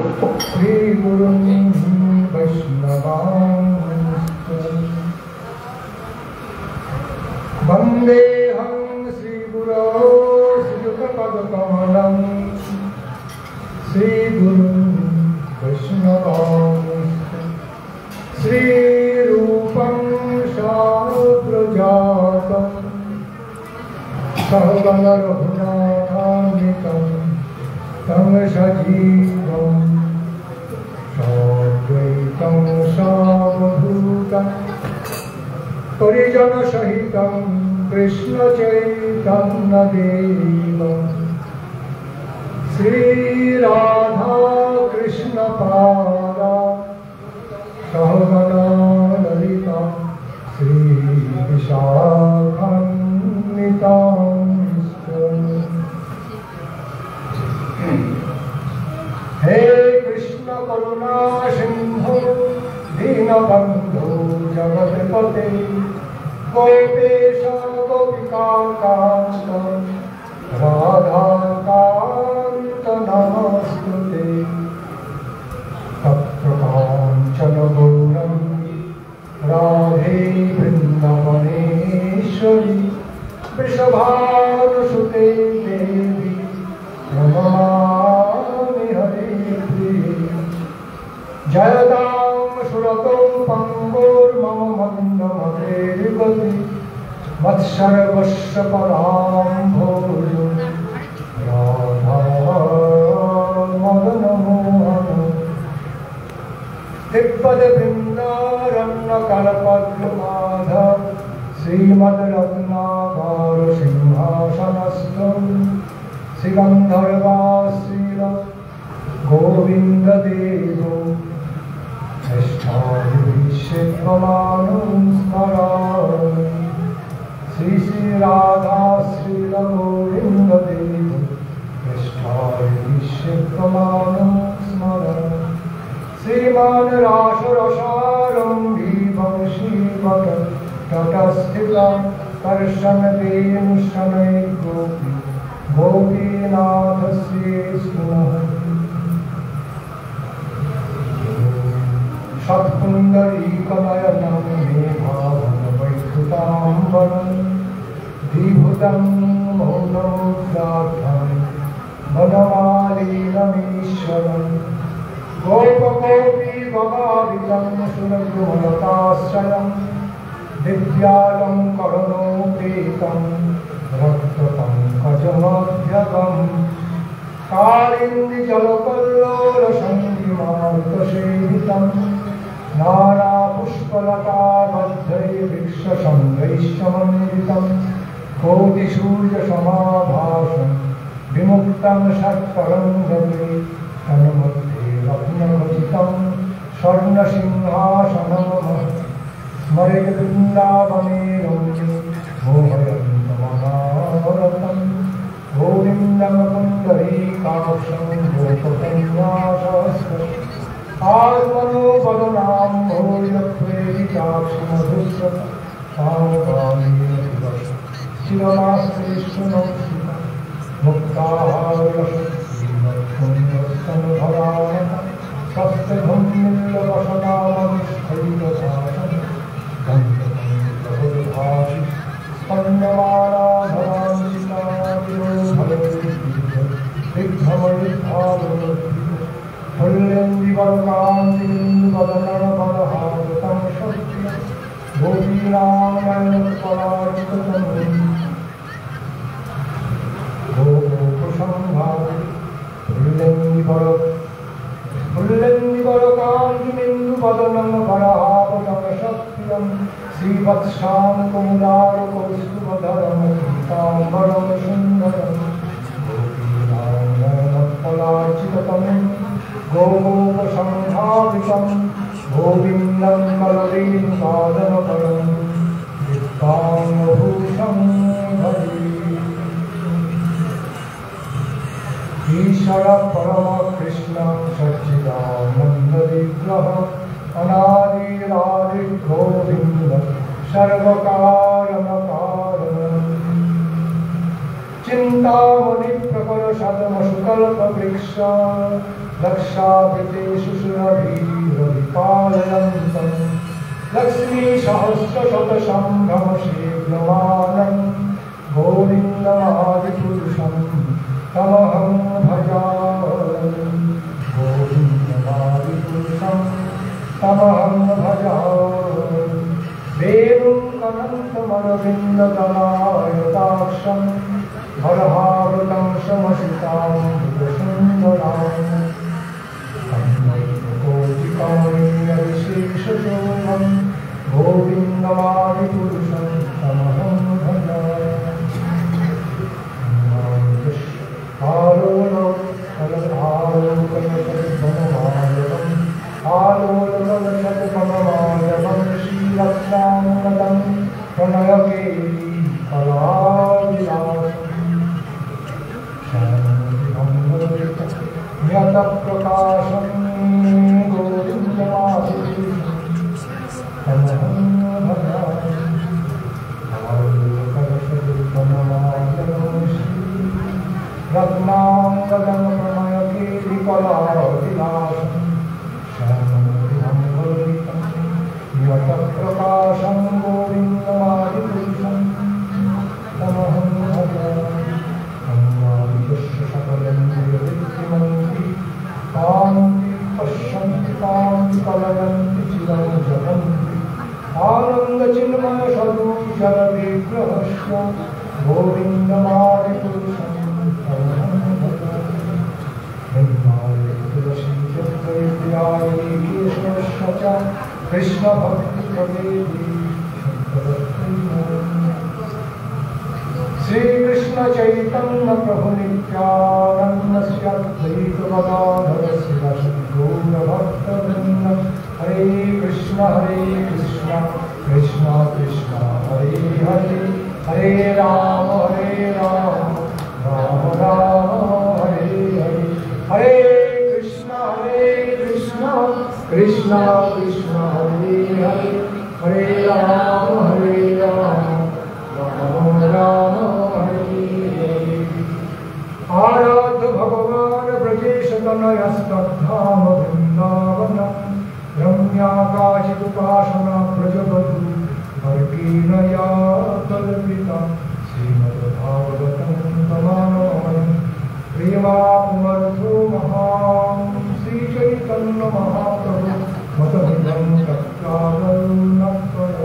श्री गुरुं वैष्णवांश्च वन्देऽहं श्रीगुरो श्रीयुतपदकमलं श्रीगुरुं वैष्णवांश्च श्रीरूपं शानुग्रजातं सहगणरघुनाथान्वितं तं सजीवं साद्वैतं सावधूतं परिजनसहितं कृष्णचैतन्यदेवं श्रीराधाकृष्णपादा सहगणा ललिता श्रीविशाखान्वितांश्च। हे कृष्ण करुणा सिंधु दीनबंधु जगत्पते गोपेश गोपिकान्त राधाकान्त नमस्तुते। तप्तकाञ्चन गौरङ्गी राधे वृन्दावनेश्वरी वृषभानुसुते देवी नमामि हरिप्रिये। जयतां सुरतौ पङ्गुर्मम मन्दमतेर्गति मत्सर्वस्य पदाम्भोजो राधा मदनमोहन। दिग्पदबृन्दारण्यकल्पद्रुमाधव श्रीमद्रत्नाकर सिंहासनस्थं श्रीगन्धर्वाश्रील गोविन्ददेवो निष्ठाभिषेकमानं स्मरामि। श्री श्रीराधाश्रील गोविन्ददेवो निष्ठाभिषेकमानं स्मरामि। श्रीमान रासरसारम्भी वंशीवट तटस्थितं कर्षणवें शनैर्गोपी गोपीनाथस्येष्णुः। सत्पुण्डरीकनयनं मेघावनवैधुताम्बरं द्विभुजं मौनमुद्राभ्यां वनमालीनमीश्वरम् गोपगोपी गवादितं सुरगुणलताश्रयं दिव्यालङ्करणोपेतं रक्तपङ्कजमध्यगं कालिन्दीजलकल्लोलसङ्गिमार्गसेवितं नानापुष्पलताबद्धैर्वृक्षशृङ्गैश्चमण्डितं कोटिसूर्यसमाभासं विमुक्तं षट्तरङ्गमे तन्मध्ये रत्नखचितं स्वर्णसिंहासनं स्मरेत् वृन्दावने रम्ये मोहयन्तमनारतं गोविन्दं पुण्डरीकाक्षं गोपकन्यासहस्रम् आत्मनो पदनाम्भोजप्रेरिताक्षमधुस्र सामगामिनीवश शिवमाश्रेष्ठनो मुक्ताहारसुन्दरस्तनभराणः सप्तभुन्मिल्लवसनामनिष्ठैकभाषं गन्धकं स्पन्दमानाभराञ्चितादिनो भवेद्विघ्नमयिद्भावो फुल्लेन्दीवरकान्तिन्दुवदनरपदहारतं सत्यं गोपीनां नयनपराजितं गोकुसंभावि फुल्लेन्दीवरकान्तिन्दुवदनं वराहतं सत्यं श्रीवत्सां कुमुदारकौस्तुभधरं पीताम्बरं सुन्दरं गोपीनां नयनपराजितं गोमुखसंभावितं गोविन्दं कलवीं दिव्याङ्गभूषं भजे। ईश्वर परम कृष्ण सच्चिदानन्दविग्रह अनादिरादि गोविन्द सर्वकारणकारण चिन्तामणि प्रकल सदमसुकल्पवृक्ष लक्षावृतेषु सुरभिरभिपालयन्तं लक्ष्मीसहस्रशतसम्भ्रमशीघ्रमानं गोविन्दमादिपुरुषं तमहं भजामि गोविन्दमादिपुरुषं तमहं भजामि वेणुं कनन्तमरविन्ददलायताक्षं हरहावृतं शमसितां सुन्दराम् कोटिकामयविशेषशोभं गोविन्दमादिपुरुषं तमहं भजामि आलोलकलशतपनमालवं श्रीरत्नाङ्गदं प्रणयकेली कलाविलासं यतप्रकाशं गोविन्दमादिपुरुषं तमहं भजामि आलोलकलशतपनमालवं रत्नाङ्गदं प्रणयकेली कलाविलासं यतप्रकाशं गोविन्दमादिपुरुषं तमहं भजामि अन्नादिशस्य सकलेन्द्रियवृत्तिमन्त्री कान्ति पश्यन्ति कान्ति कलयन्ति चिरं जगन्ति आनन्दचिन्मयस्वरूपजलविग्रहस्य गोविन्दमादिपुरुषं तमहं भजामि केशवस्य च कृष्णभक्तिप्रदेवी श्रीकृष्णचैतन्यप्रभुनित्यानन्दस्य द्वैतगदाधर शिवगौरभक्तवृन्द हरे कृष्ण कृष्ण कृष्ण हरे हरे हरे राम राम राम हरे हरे हरे कृष्ण कृष्ण कृष्ण हरे हरे हरे राम राम हरे हरे आराध्य भगवान ब्रजेशतनयस्तद्धाम वृन्दावनं रम्याकाशितुपासना व्रजवधू वर्गेण या कल्पिता श्रीमद्भागवतं तमानमहं प्रेमापुमर्थो महां श्रीचैतन्यमहाप्रभु मतमिदं तत्कालन्नत्वम्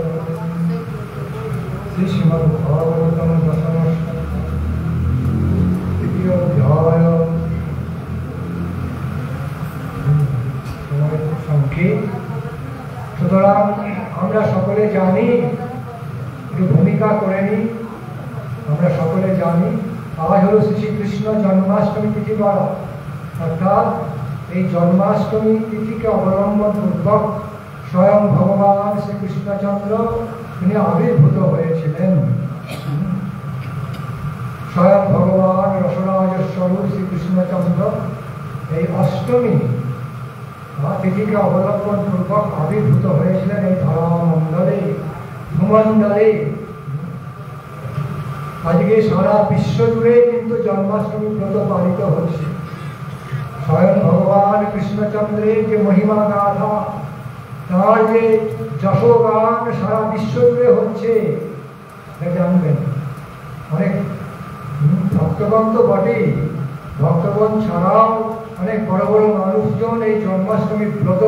श्रीमद्भागवतं दशमस्कन्धः तृतीयोऽध्याय সংক্ষেপ। সুতরাং আমরা সকলে জানি, একটু ভূমিকা করে নিই। আমরা সকলে জানি আজ হলো শ্রীকৃষ্ণ জন্মাষ্টমী তিথিবারা, অর্থাৎ এই জন্মাষ্টমী তিথিকে অবলম্বন পূর্বক স্বয়ং ভগবান শ্রীকৃষ্ণচন্দ্র তিনি আবির্ভূত হয়েছিলেন। স্বয়ং ভগবান রসরাজ স্বরূপ শ্রীকৃষ্ণচন্দ্র এই অষ্টমী তিথিকে অবলম্বন পূর্বক আবির্ভূত হয়েছিলেন এই ধরামণ্ডলে ভূমণ্ডলে। আজকে সারা বিশ্ব জুড়ে কিন্তু জন্মাষ্টমী ব্রত পালিত হচ্ছে। স্বয়ং ভগবান কৃষ্ণচন্দ্রের যে মহিমা গাথা, তার যে যশোগান সারা বিশ্ব জুড়ে হচ্ছে জানবেন। অনেক ভক্তগণ তো বটেই, ভক্তগণ ছাড়াও অনেক বড় বড় মানুষজন এই জন্মাষ্টমীর ব্রত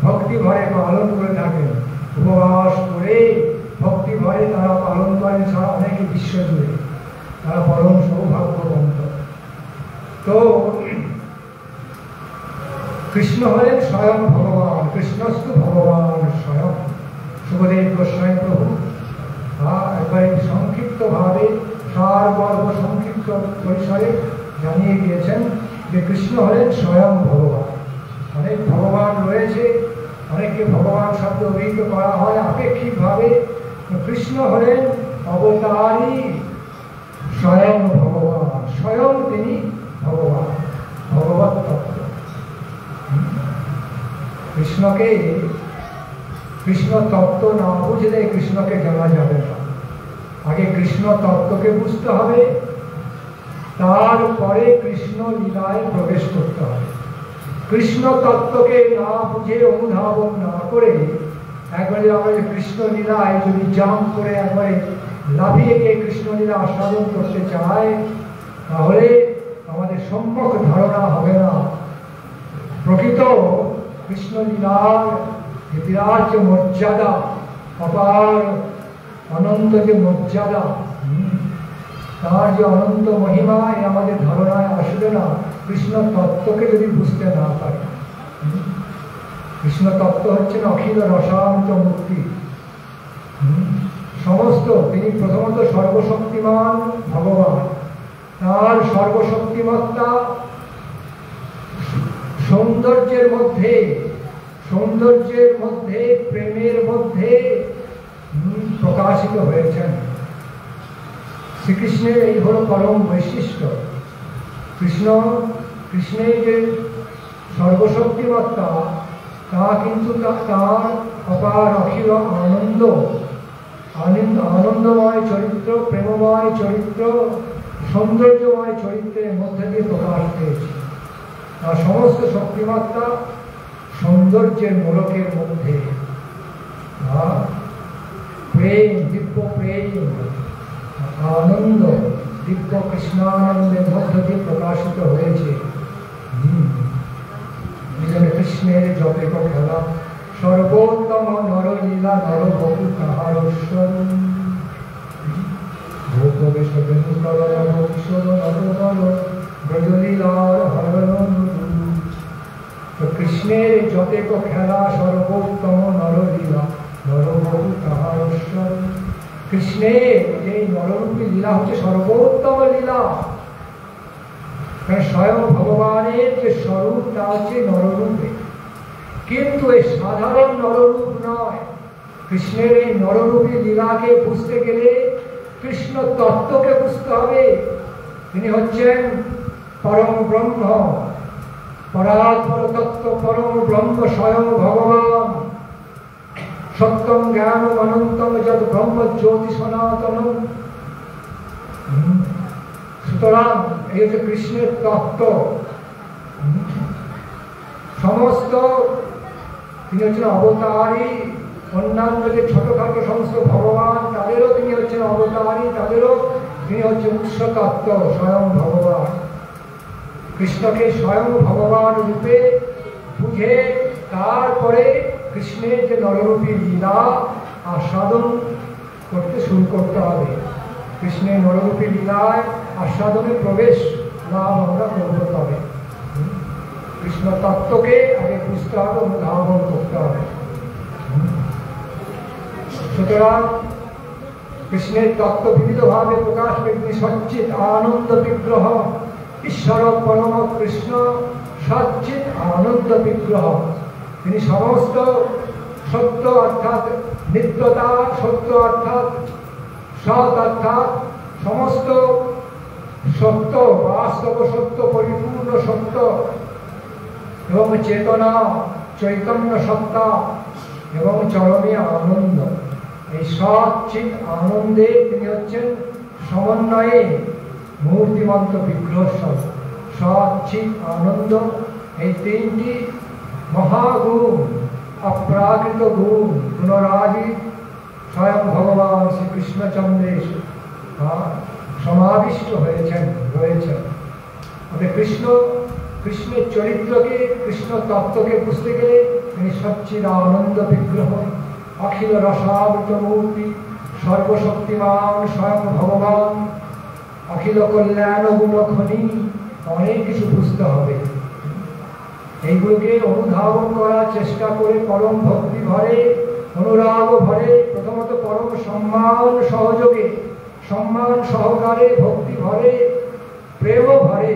ভক্তি ভরে পালন করে থাকেন। উপবাস করে ভক্তি ভরে তারা পালন করেন সারা অনেকে বিশ্ব জুড়ে, তারা পরম সৌভাগ্যবন্ত। তো কৃষ্ণ হলেন স্বয়ং ভগবান, কৃষ্ণস্তু ভগবান স্বয়ং। সুখদেব গোস্বামী প্রভু একবারে সংক্ষিপ্তভাবে সারবর্গ সংক্ষিপ্ত পরিসরে জানিয়ে দিয়েছেন যে কৃষ্ণ হলেন স্বয়ং ভগবান। অনেক ভগবান রয়েছে, অনেককে ভগবান শব্দ অভিহিত করা হয় আপেক্ষিকভাবে। কৃষ্ণ হলেন অবতারী স্বয়ং ভগবান, স্বয়ং তিনি ভগবান, ভগবত তত্ত্ব। কৃষ্ণকে কৃষ্ণ তত্ত্ব না বুঝলে কৃষ্ণকে জানা যাবে না। আগে কৃষ্ণ তত্ত্বকে বুঝতে হবে, তারপরে কৃষ্ণ লীলায় প্রবেশ করতে হবে। কৃষ্ণ তত্ত্বকে না বুঝে অনুধাবন না করে একবারে আমরা কৃষ্ণ লীলায় যদি জাম্প করে একবারে লাফিয়ে গিয়ে কৃষ্ণ লীলা আস্বাদন করতে চায়, তাহলে আমাদের সম্যক ধারণা হবে না প্রকৃত কৃষ্ণ লীলার বিরাট যে মর্যাদা, অপার অনন্ত যে মর্যাদা, তার যে অনন্ত মহিমা আমাদের ধারণায় আসবে না কৃষ্ণ তত্ত্বকে যদি বুঝতে না পারি। কৃষ্ণ তত্ত্ব হচ্ছেন অখিল রসান্ত মুক্তি। সমস্ত তিনি প্রথমত সর্বশক্তিমান ভগবান, তার সর্বশক্তিমত্তা সৌন্দর্যের মধ্যে প্রেমের মধ্যে প্রকাশিত হয়েছেন। শ্রীকৃষ্ণের এই হল পরম বৈশিষ্ট্য। কৃষ্ণের যে সর্বশক্তিমত্তা, তা কিন্তু তার অপার অখিল আনন্দময় চরিত্র, প্রেমময় চরিত্র, সৌন্দর্যময় চরিত্রের মধ্যে দিয়ে প্রকাশ পেয়েছে। তার সমস্ত শক্তিমত্তা সৌন্দর্যের মোড়কের মধ্যে, প্রেম, দিব্য প্রেম, আনন্দ, দিব্য কৃষ্ণানন্দের মধ্য দিয়ে প্রকাশিত হয়েছে। কৃষ্ণের যতেক খেলা সর্বোত্তম নরলীলা নরবপু কাহার কৃষ্ণের যতেক খেলা সর্বোত্তম নরলীলা নরবপু কাহার। কৃষ্ণের এই নররূপী লীলা হচ্ছে সর্বোত্তম লীলা। স্বয়ং ভগবানের যে স্বরূপ তা হচ্ছে নররূপে, কিন্তু এই সাধারণ নররূপ নয়। কৃষ্ণের এই নররূপী লীলাকে বুঝতে গেলে কৃষ্ণ তত্ত্বকে বুঝতে হবে। তিনি হচ্ছেন পরম ব্রহ্ম, পরাৎপর তত্ত্ব, পরম ব্রহ্ম স্বয়ং ভগবান। সত্যম জ্ঞান অনন্তম যদ ব্রহ্ম জ্যোতি সনাতন। সুতরাং এই হচ্ছে কৃষ্ণের তত্ত্ব। সমস্ত তিনি হচ্ছেন অবতারী। অন্যান্য যে ছোটখাটো সমস্ত ভগবান, তাদেরও তিনি হচ্ছেন অবতারী, তাদেরও তিনি হচ্ছেন উৎস তত্ত্ব স্বয়ং ভগবান। কৃষ্ণকে স্বয়ং ভগবান রূপে বুঝে তারপরে কৃষ্ণের যে নররূপী লীলা আস্বাদন করতে শুরু করতে হবে। কৃষ্ণের নররূপী লীলায় আস্বাদনে প্রবেশ লাভ আমরা করতে হবে। কৃষ্ণ তত্ত্বকে আগে বুঝতে হবে, অনুধাবন করতে হবে। সুতরাং কৃষ্ণের তত্ত্ব বিবিধভাবে প্রকাশ পেয়ে তিনি সচ্চিৎ আনন্দ বিগ্রহ, ঈশ্বর পরম কৃষ্ণ সচ্চিৎ আনন্দ বিগ্রহ। তিনি সমস্ত সত্য অর্থাৎ নিত্যতা, সত্য অর্থাৎ সৎ অর্থাৎ সমস্ত সত্য, বাস্তব সত্য, পরিপূর্ণ সত্য এবং চেতনা, চৈতন্য সত্তা এবং চরমে আনন্দ। এই সচ্চিৎ আনন্দে তিনি হচ্ছেন সমন্বয়ে মূর্তিমন্ত বিগ্রহ স্বরূপ। সচ্চিৎ আনন্দ, এই তিনটি মহাগুণ, অপ্রাকৃত গুণ, গুণরাজি স্বয়ং ভগবান শ্রীকৃষ্ণচন্দ্রে সমাবিষ্ট রয়েছেন। কৃষ্ণের চরিত্রকে, কৃষ্ণ তত্ত্বকে বুঝতে গেলে তিনি সচ্চিদ আনন্দ বিগ্রহ, অখিল রসাবৃত মূর্তি, সর্বশক্তিমান স্বয়ং ভগবান, অখিল কল্যাণ গুণখনি, অনেক কিছু বুঝতে হবে। এইগুলোকে অনুধাবন করার চেষ্টা করে পরম ভক্তি ভরে, অনুরাগ ভরে, প্রথমত পরম সম্মান সহযোগে, সম্মান সহকারে, ভক্তি ভরে, প্রেম ভরে,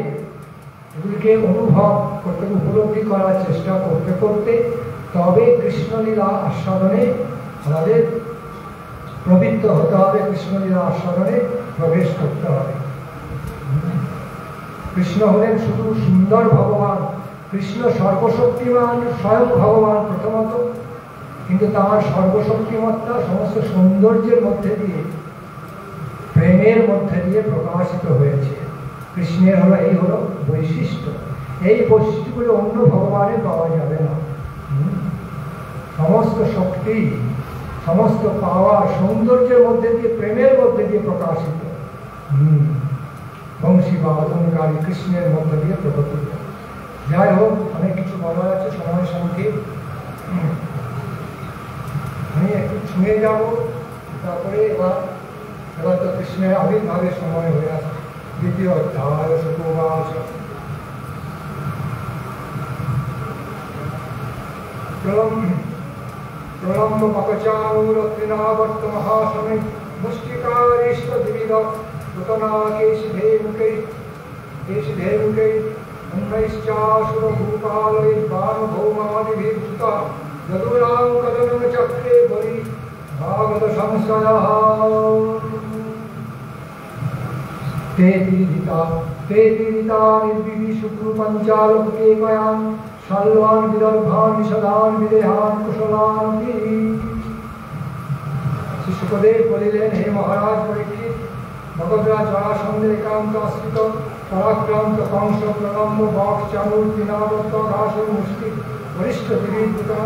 এগুলিকে অনুভব করতে, উপলব্ধি করার চেষ্টা করতে করতে তবে কৃষ্ণলীলা আস্বাদনে আমাদের প্রবৃত্ত হতে হবে, কৃষ্ণলীলা আস্বাদনে প্রবেশ করতে হবে। কৃষ্ণ হলেন শুধু সুন্দর ভগবান, কৃষ্ণ সর্বশক্তিমান স্বয়ং ভগবান প্রথমত, কিন্তু তার সর্বশক্তিমত্তা সমস্ত সৌন্দর্যের মধ্যে দিয়ে, প্রেমের মধ্যে দিয়ে প্রকাশিত হয়েছে। কৃষ্ণের হলো এই হলো বৈশিষ্ট্য। এই বৈশিষ্ট্যগুলো অন্য ভগবানে পাওয়া যাবে না। সমস্ত শক্তি, সমস্ত পাওয়া সৌন্দর্যের মধ্যে দিয়ে, প্রেমের মধ্যে দিয়ে প্রকাশিত। বংশীবাদনকারী কৃষ্ণের মধ্যে দিয়ে প্রকটিত। যাই হোক, অনেক কিছু বলার আছে, সময় সংক্ষেপ। আমি একটু ছুঁয়ে যাব, তারপরে এবার তো কৃষ্ণের আবির্ভাবের সময় হয়ে আসে। দ্বিতীয় অধ্যায় শুকোবাচ। প্রলম্ব পকচানুরত্রিনাবর্ত মহাসমে মুষ্টিকারিষ্ট দ্বিবিধ পুতনা কেশিধেমুকে অন্যৈশ্চাসুর ভূপালৈর্বাণভৌমাদিভির্ভূতা যদুরাং কদনম চক্রে বলি ভাগবত সংশয়ঃ। ते तीरिता निर्विशुक्रु पंचालोकेकयान् सर्वान् विदर्भान् विशदान् विदेहान् कुशलान्। শ্রী সুখদেব বলিলেন, হে মহারাজ পরীক্ষিত, ভগবরাজ জরাসন্ধের একান্ত আশ্রিত পরাক্রান্ত কংস প্রলম্ব বক্স চানুর তৃণাবর্ত ঘাসুর মুষ্টি বরিষ্ঠ দিবিদ্যুতা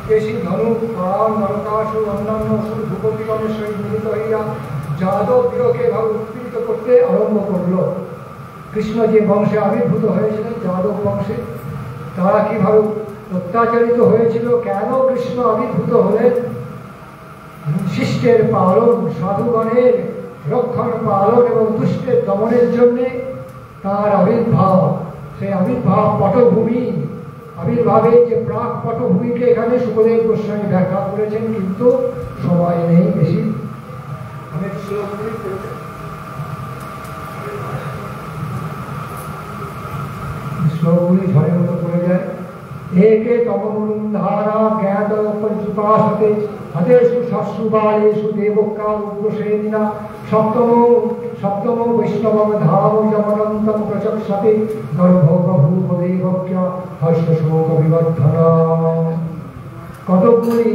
কেশী ধনু প্রাণ নরকাসুর অন্যান্য অসুর ভূপতিগণের সহিত মিলিত হইয়া যাদব দিগকে ভাবে উৎপীড়িত করতে আরম্ভ করল। কৃষ্ণ যে বংশে আবির্ভূত হয়েছিলেন, যাদব বংশে, তারা কিভাবে অত্যাচারিত হয়েছিল, কেন কৃষ্ণ আবির্ভূত হলেন? শিষ্টের পালন, সাধুগণের রক্ষণ পালন এবং দুষ্টের দমনের জন্যে তার আবির্ভাব। সেই আবির্ভাব পটভূমি, আবির্ভাবে যে প্রাক পটভূমিকে এখানে সুখদেব গোস্বামী ব্যাখ্যা করেছেন, কিন্তু সময় নেই বেশি। আমি শ্লোকগুলি ঝড়ের মতো পড়ে যায়। একে তমনুরুম ধারা জ্ঞাত পরিচুপাসতে হতেষু শাশ্ববালেষু দেবকাল উগ্রসেনিনা সপ্তম বৈষ্ণবম ধাম যমনন্তম প্রচক্ষতে গর্ভবভূপদেবক্যা হর্ষ শোক বিবর্ধনা। কতকগুলি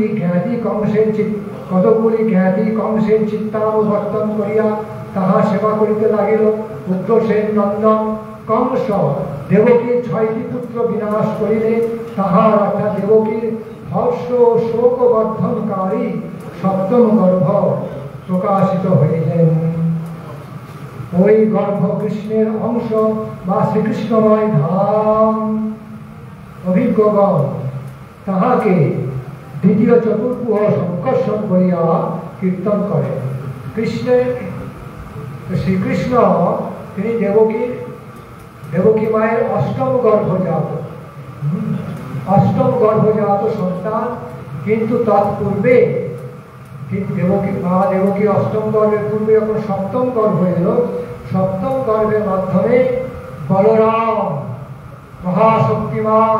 জ্ঞাতি কংসের চিত্তানুবর্তন করিয়া তাহা সেবা করিতে লাগিল। উগ্রসেন নন্দন কংস দেবকীর 6টি পুত্র বিনাশ করিলে তাহার অর্থাৎ দেবকীর হর্ষ শোক বর্ধনকারী সপ্তম গর্ভ প্রকাশিত হইলেন। ওই গর্ভ কৃষ্ণের অংশ বা শ্রীকৃষ্ণময় ধাম অভিজ্ঞগণ তাহাকে দ্বিতীয় চতুর্ভুজ সংকর্ষণ করিয়া কীর্তন করেন। শ্রীকৃষ্ণ তিনি দেবকী মায়ের অষ্টম গর্ভজাত সন্তান, কিন্তু তৎপূর্বে দেবকী অষ্টম গর্ভের পূর্বে যখন সপ্তম গর্ভ এলো, সপ্তম গর্ভের মাধ্যমে বলরাম, মহাশক্তিমান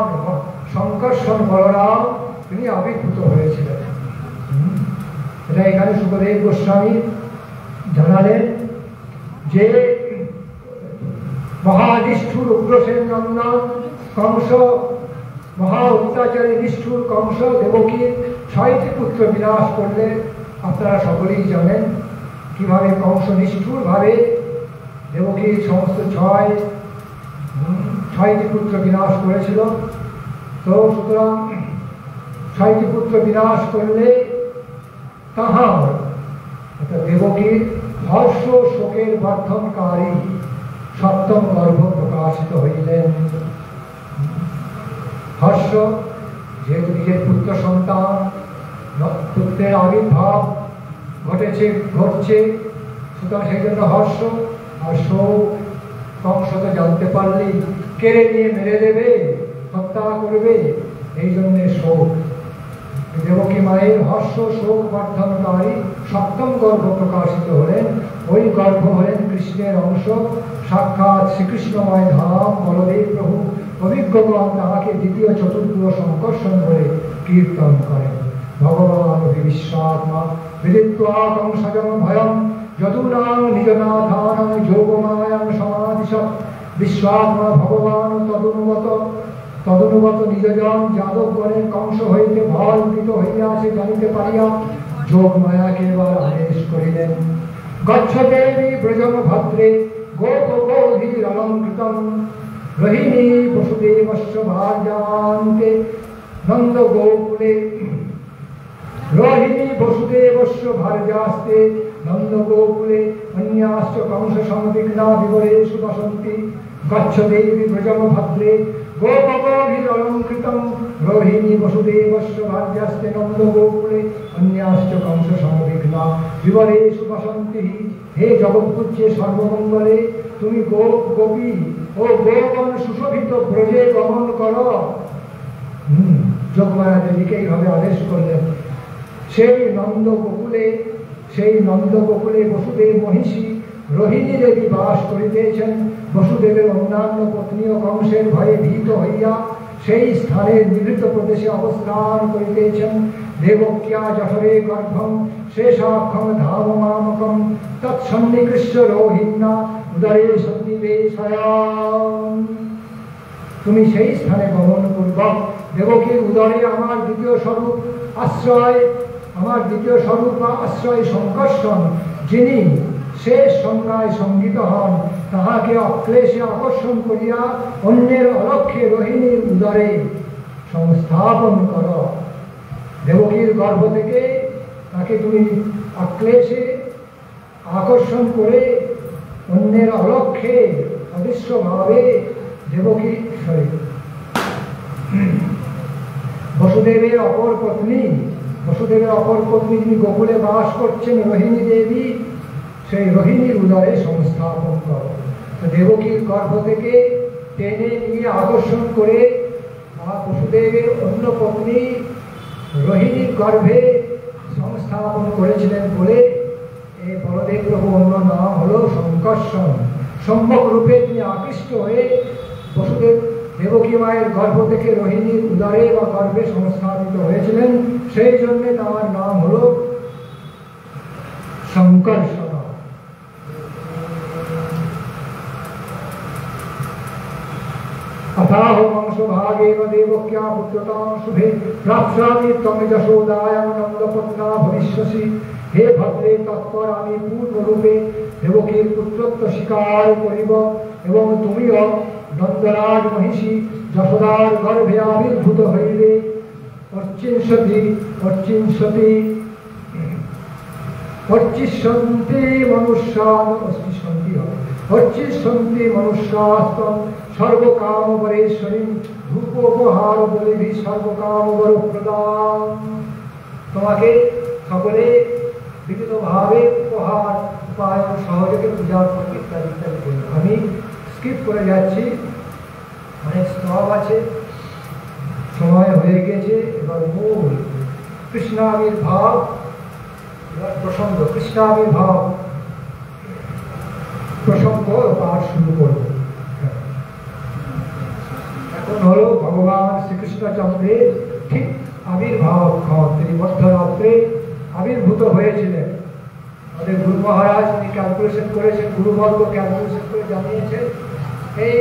সংকর্ষণ বলরাম, তিনি আবির্ভূত হয়েছিলেন। এটা এখানে সুখদেব গোস্বামী জানালেন যে মহানিষ্ঠুর উগ্রসেন নন্দন কংস, মহা অত্যাচারী নিষ্ঠুর কংস দেবকীর 6টি পুত্র বিনাশ করলে। আপনারা সকলেই জানেন কিভাবে কংস নিষ্ঠুর ভাবে দেবকীর সমস্ত 6টি পুত্র বিনাশ করেছিল। তো সুতরাং 6টি পুত্র বিনাশ করলে তাহার দেবকীর হর্ষ শোকের বর্ধনকারী সপ্তম গর্ভ প্রকাশিত হইলেন। হর্ষ, যেহেতু নিজের পুত্র সন্তান, পুত্রের আবির্ভাব ঘটছে, সুতরাং সেই জন্য হর্ষ। আর শোক, কংস তো জানতে পারলেই কেড়ে নিয়ে মেরে দেবে, হত্যা করবে, এই জন্যে শোক। দেবকী মায়ের হর্ষ শোক বর্ধনকারী সপ্তম গর্ভ প্রকাশিত হলেন। ওই গর্ভ হলেন কৃষ্ণের অংশ, সাক্ষাৎ শ্রীকৃষ্ণময় ধাম বলদেব প্রভু। অভিজ্ঞগণ তাহাকে দ্বিতীয় চতুর্ভুজ সংকর্ষণ করে কীর্তন করেন। ভগবান বিশ্বআত্মা বিদিত্বা কংসজং ভয়ং যদুনাং নিজনাথানং যোগমায়াং সমাদিশৎ। বিশ্বাত্মা ভগবান তদনুগত নিজজন যাদবগণের কংস হইতে ভয় উদিত হইয়াছে জানিতে পারিয়া যোগ মায়াকে এবার আদেশ করিলেন। গচ্ছদেবী ব্রজম ভদ্রে গোপ গৌধীর অলঙ্কৃতম रोहिणी वसुदेवस्य भार्यान्ते नंद गोकुले रोहिणी वसुदेवस्य भार्यास्ते नंद गोकुले अन्याश्च कंस संविघ्ना विवरेषु वसन्ति गच्छ देवी व्रजम भद्रे गोपगोभिरलंकृतं रोहिणी वसुदेवस्य भार्यास्ते नंद गोकुले अन्याश्च कंस संविघ्ना विवरेषु वसन्ति। हे जगत्पूज्ये सर्वमंगले তুমি গোপী ও গোপন সুশোভিত ব্রজে গমন করো। যোগমায়া দেবীকে এইভাবে আদেশ করলেন। সেই নন্দ গোকুলে বসুদেব মহিষী রোহিণী দেবী বাস করিতেছেন। বসুদেবের অন্যান্য পত্নী ও কংসের ভয়ে ভীত হইয়া সেই স্থানে নিভৃত প্রদেশে অবস্থান করিতেছেন। দেবক্যা যশোরে গর্ভম শেষাক্ষম ধামমামকম তৎসন্নিকৃষ্য রোহিণা উদরে সন্নিবেশয়াম। তুমি সেই স্থানে গমন পূর্বক দেবকীর উদরে আমার দ্বিতীয় স্বরূপ বা আশ্রয় সংকর্ষণ, যিনি শেষ সংজ্ঞায় সঙ্গীত হন, তাহাকে অক্লেশে আকর্ষণ করিয়া অন্যের অলক্ষ্যে রোহিণীর উদরে সংস্থাপন কর। দেবকীর গর্ভ থেকে তাকে তুমি অক্লেশে আকর্ষণ করে অন্যের অলক্ষ্যে অদৃশ্যভাবে বসুদেবের অপর পত্নী যিনি গোকুলে বাস করছেন রোহিণী দেবী, সেই রোহিণীর উদরে সংস্থাপন কর। তো দেবকীর গর্ভ থেকে টেনে নিয়ে আকর্ষণ করে বসুদেবের অন্য পত্নী রোহিণীর গর্ভে সংস্থাপন করেছিলেন বলে এই বলদেব প্রভু অন্য নাম হলো সংকর্ষণ। সম্যক রূপে তিনি আকৃষ্ট হয়ে বসুদেব দেবকী মায়ের গর্ভ থেকে রোহিণীর উদরে বা গর্ভে সংস্থাপিত হয়েছিলেন, সেই জন্য তার নাম হলো সংকর্ষণ। अथाहो वंश भागेव देवक्या पुत्रतां शुभे प्राप्स्यामि त्वं यशोदायां नन्दपुत्रा भविष्यसि। हे भद्रे तत्पर आमि पूर्णरूपे देवकीर पुत्रत्व स्वीकार करिब এবং তুমিও নন্দরাজ মহিষী যশোদার গর্ভে আবির্ভূত হইলে অর্চিষ্যন্তি মনুষ্যাস্তম সর্বকামবরেশ্বরী রূপোপহার বলিভি সর্বকামবর প্রদান। তোমাকে সকলে বিভিন্নভাবে উপহার উপায় সহযোগে পূজা করবে ইত্যাদি ইত্যাদি করবে। আমি স্কিপ করে যাচ্ছি, অনেক স্তব আছে, সময় হয়ে গেছে। এবার মূল কৃষ্ণাবির্ভাব, এবার প্রসঙ্গ কৃষ্ণাবির্ভাব প্রসঙ্গ পাঠ শুরু করব। এখন হলো ভগবান শ্রীকৃষ্ণচন্দ্রের ঠিক আবির্ভাব ক্ষণ। তিনি মধ্যরাত্রে আবির্ভূত হয়েছিলেন। আমাদের গুরু মহারাজ তিনি ক্যালকুলেশন করেছেন, গুরুবর্গ ক্যালকুলেশন করে জানিয়েছেন এই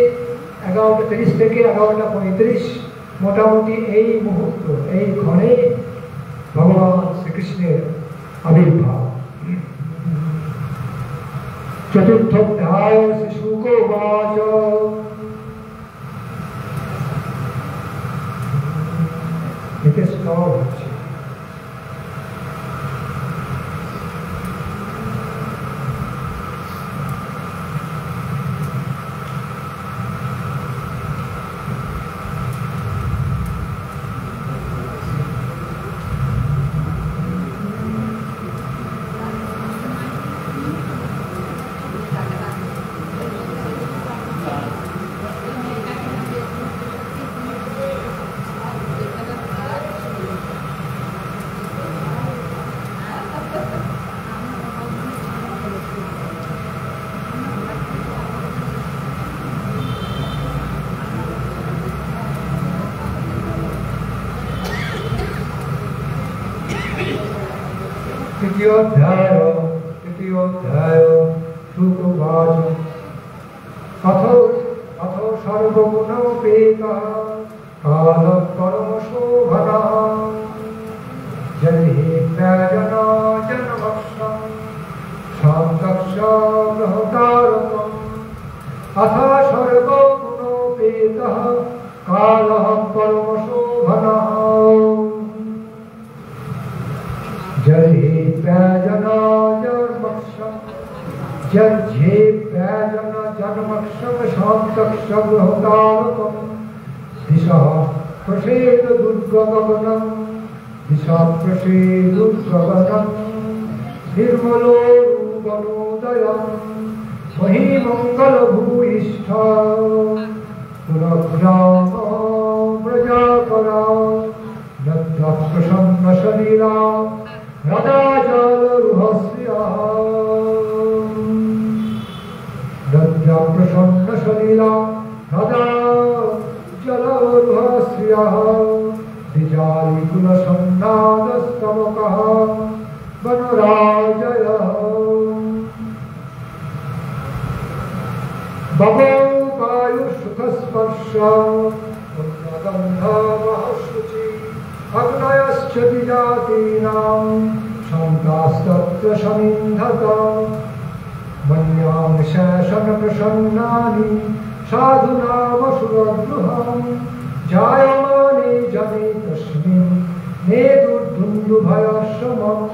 11:30 থেকে 11:35 মোটামুটি এই মুহূর্ত, এই ক্ষণে ভগবান শ্রীকৃষ্ণের আবির্ভাব। চতুর্থোধ্যায় শ্রী শুক উবাচ এতে স্তব হচ্ছে। তৃতীয়োধ্যায় শুক উবাচ অথ সর্বগুণোপেতঃ কালঃ পরমশোভনঃ জনহি জনমক্ষম শান্তস্য বৃহতারকম। অথ সর্বগুণোপেতঃ ব্যজনা জন্মক্ষম জর্ঝে ব্যজনা জন্মক্ষম শান্তক্ষগ্রহতারকম দিশঃ প্রসেদ দুর্গগগনম দিশঃ প্রসেদ দুর্গগনম নির্মলো রূপনোদয়ম মহিমঙ্গল ভূয়িষ্ঠ পুরগ্রাম প্রজাপরা নদ্যঃ প্রসন্ন শলীলা রাধা জল রুহস্যা নদ্যঃ প্রসন্ন শলীলা রাধা জল রুহস্যা দ্বিজালি কুল সন্নাদস্তমকঃ বনরাজয়ঃ ববৌ বায়ু সুখস্পর্শ গন্ধমহশুচি অগ্নয়শ্চ বিজাতীনাং শঙ্কাস্তত্র সমিন্ধত মন্যাং শেষন প্রসন্নানি সাধুনাম সুরগৃহং জায়মানে জনে তস্মিन् নেদুর্ধুন্দুভয়াশ্রমम्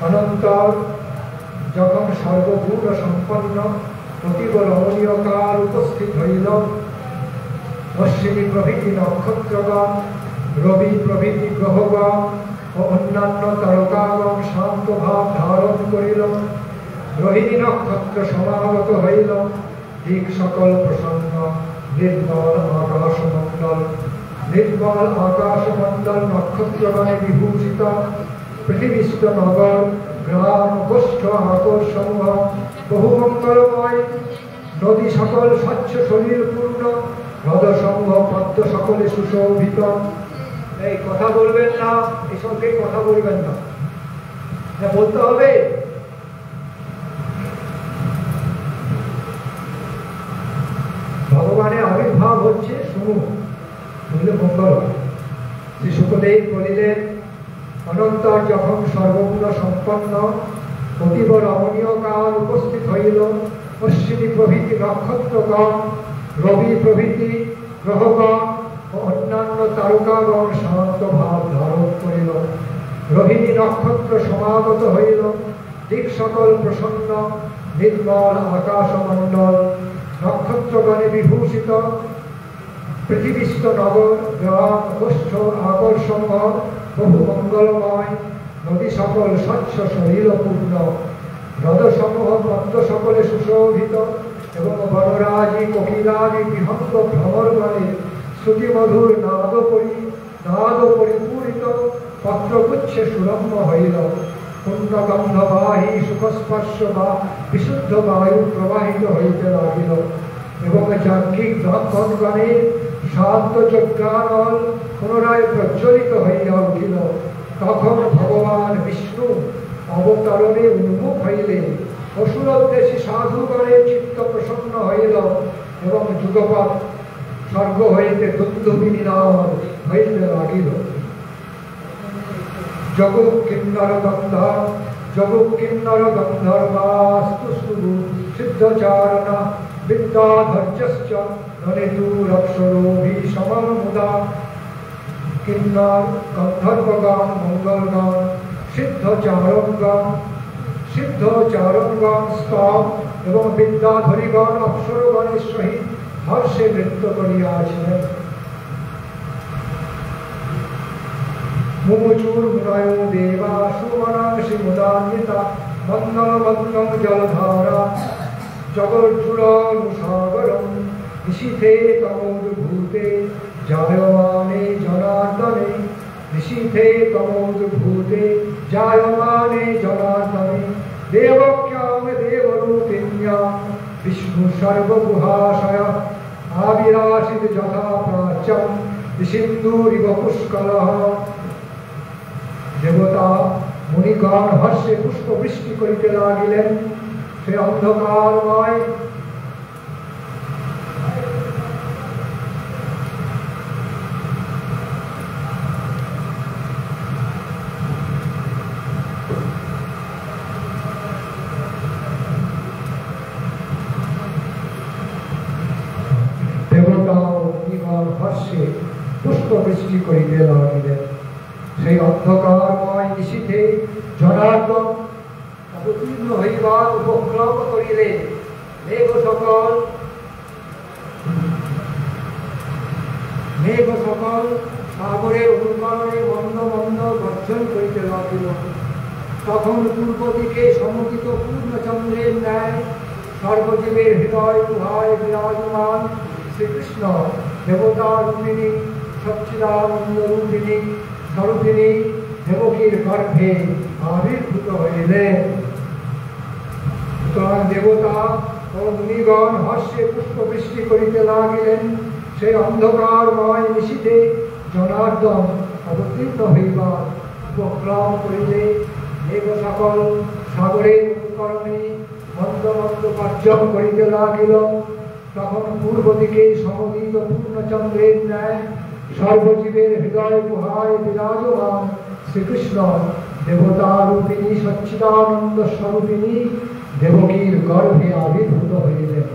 অনন্তর যখন সর্বগুণ সম্পন্ন অতীব রমণীয় কাল উপস্থিত হইল, অশ্বিনী প্রভৃতি নক্ষত্রগণ, রবি প্রভৃতি গ্রহগণ ও অন্যান্য তারকাগণ শান্ত ভাব ধারণ করিল, রোহিণী নক্ষত্র সমাগত হইল, দিক সকল প্রসন্ন, নির্মল আকাশমণ্ডল নক্ষত্রগণে বিভূষিত, পৃথিবীস্থ নগর গ্রাম গোষ্ঠ আকর্ষমূহ বহু মঙ্গলময়, নদী সকল স্বচ্ছ শরীর পূর্ণ, হ্রদসমূহ পদ্ম সকলে সুশোভিত। এই কথা বলবেন না, এসবকে কথা বলবেন না, বলতে হবে। ভগবানের আবির্ভাব হচ্ছে সমূহ, বুঝলে মঙ্গল হয়। শ্রী শুকদেব বলিলেন, অনন্তর যখন সর্বগুণ সম্পন্ন অতীব রমণীয় কাল উপস্থিত হইল, অশ্বিনী প্রভৃতি নক্ষত্রগণ, রবি প্রভৃতি গ্রহগণ ও অন্যান্য তারকাগণ শান্ত ভাব ধারণ করিল, রোহিণী নক্ষত্র সমাগত হইল, দিক সকল প্রসন্ন, নির্মল আকাশমণ্ডল নক্ষত্রগণে বিভূষিত, পৃথিবীস্থ নগর গ্রাম গোষ্ঠ আকর্ষমূহ বহু মঙ্গলময়, নদী সকল স্বচ্ছ শরীরপূর্ণ, হ্রদসমূহ পদ্ম সকলে সুশোভিত এবং বনরাজি কোকিলাদি বিহঙ্গ ভ্রমরগণে শ্রুতিমধুর নাদ পরিপূরিত পত্রগুচ্ছে সুরম্য হইল, পুণ্যগন্ধবাহী সুখস্পর্শ বা বিশুদ্ধ বায়ু প্রবাহিত হইতে লাগিল এবং যাজ্ঞিক ব্রাহ্মণগণের শান্ত যজ্ঞানল পুনরায় প্রজ্বলিত হইয়া উঠিল। তখন ভগবান বিষ্ণু অবতারণে উন্মুখ হইলেন, অসুরোদ্দেশী সাধুগণের চিত্ত প্রসন্ন হইল এবং যুগপৎ স্বর্গ হইতে দুন্দুবিনী নাম হইতে লাগিল। জগৎ কিন্নর গন্ধর্বাস্তু সিদ্ধচারণা বিদ্যাধর্যশ্চ নরেদুরপ্সরোভি সমম মুদা। কিন্নর গন্ধর্বগণ, মঙ্গলগণ, সিদ্ধচারণগণ স্তব এবং বিদ্যাধরীগণ অপ্সরগণের সহিত হর্ষে নৃত্য করিয়াছিলেন। মুমুচুর্মুনয় দেবা সুমনাংশি মুদান্বিতা মন্দলমন্দং জলধারা জগজ্জুড়ানুসাগরম নিশীথে তমোদ্ভূতে জায়মানে জনার্দনে। নিশীথে তমোদ্ভূতে জায়মানে জনার্দনে দেবক্যাং দেবরূপিণ্যাং বিষ্ণু সর্বগুহাশয় আবিরাসিত যথা প্রাচ্যম সিন্ধুরিব পুষ্কলঃ। দেবতা মুনিগণ হর্ষে পুষ্পবৃষ্টি করিতে লাগিলেন। সে অন্ধকারময় হর্ষে পুষ্পবৃষ্টি করিতে লাগিলেন। সেই অন্ধকারময় নিশীথে জনার্দন অবতীর্ণ হইবার উপক্রম করিলে মেঘ সকল সাগরের অনুকরণে মন্দ মন্দ গর্জন করিতে লাগিল। তখন পূর্ব দিকে সমুদিত পূর্ণচন্দ্রের ন্যায় সর্বজীবের হৃদয় গুহায় বিরাজমান শ্রীকৃষ্ণ দেবতা রূপিণী সচ্চিদানন্দ রূপিণী স্বরূপিণী দেবকীর গর্ভে আবির্ভূত হইলেন। সুতরাং দেবতা ও মুনিগণ হর্ষে পুষ্পবৃষ্টি করিতে লাগিলেন। সেই অন্ধকারময় নিশীথে জনার্দন অবতীর্ণ হইবার উপক্রম করিলে মেঘ সকল সাগরের অনুকরণে মন্দ মন্দ গর্জন করিতে লাগিল। তখন পূর্ব দিকে সমুদিত পূর্ণচন্দ্রের ন্যায় সর্বজীবের হৃদয় গুহায় বিরাজমান শ্রীকৃষ্ণ দেবতা রূপিণী সচ্চিদানন্দ স্বরূপিণী দেবকীর গর্ভে আবির্ভূত হইলেন।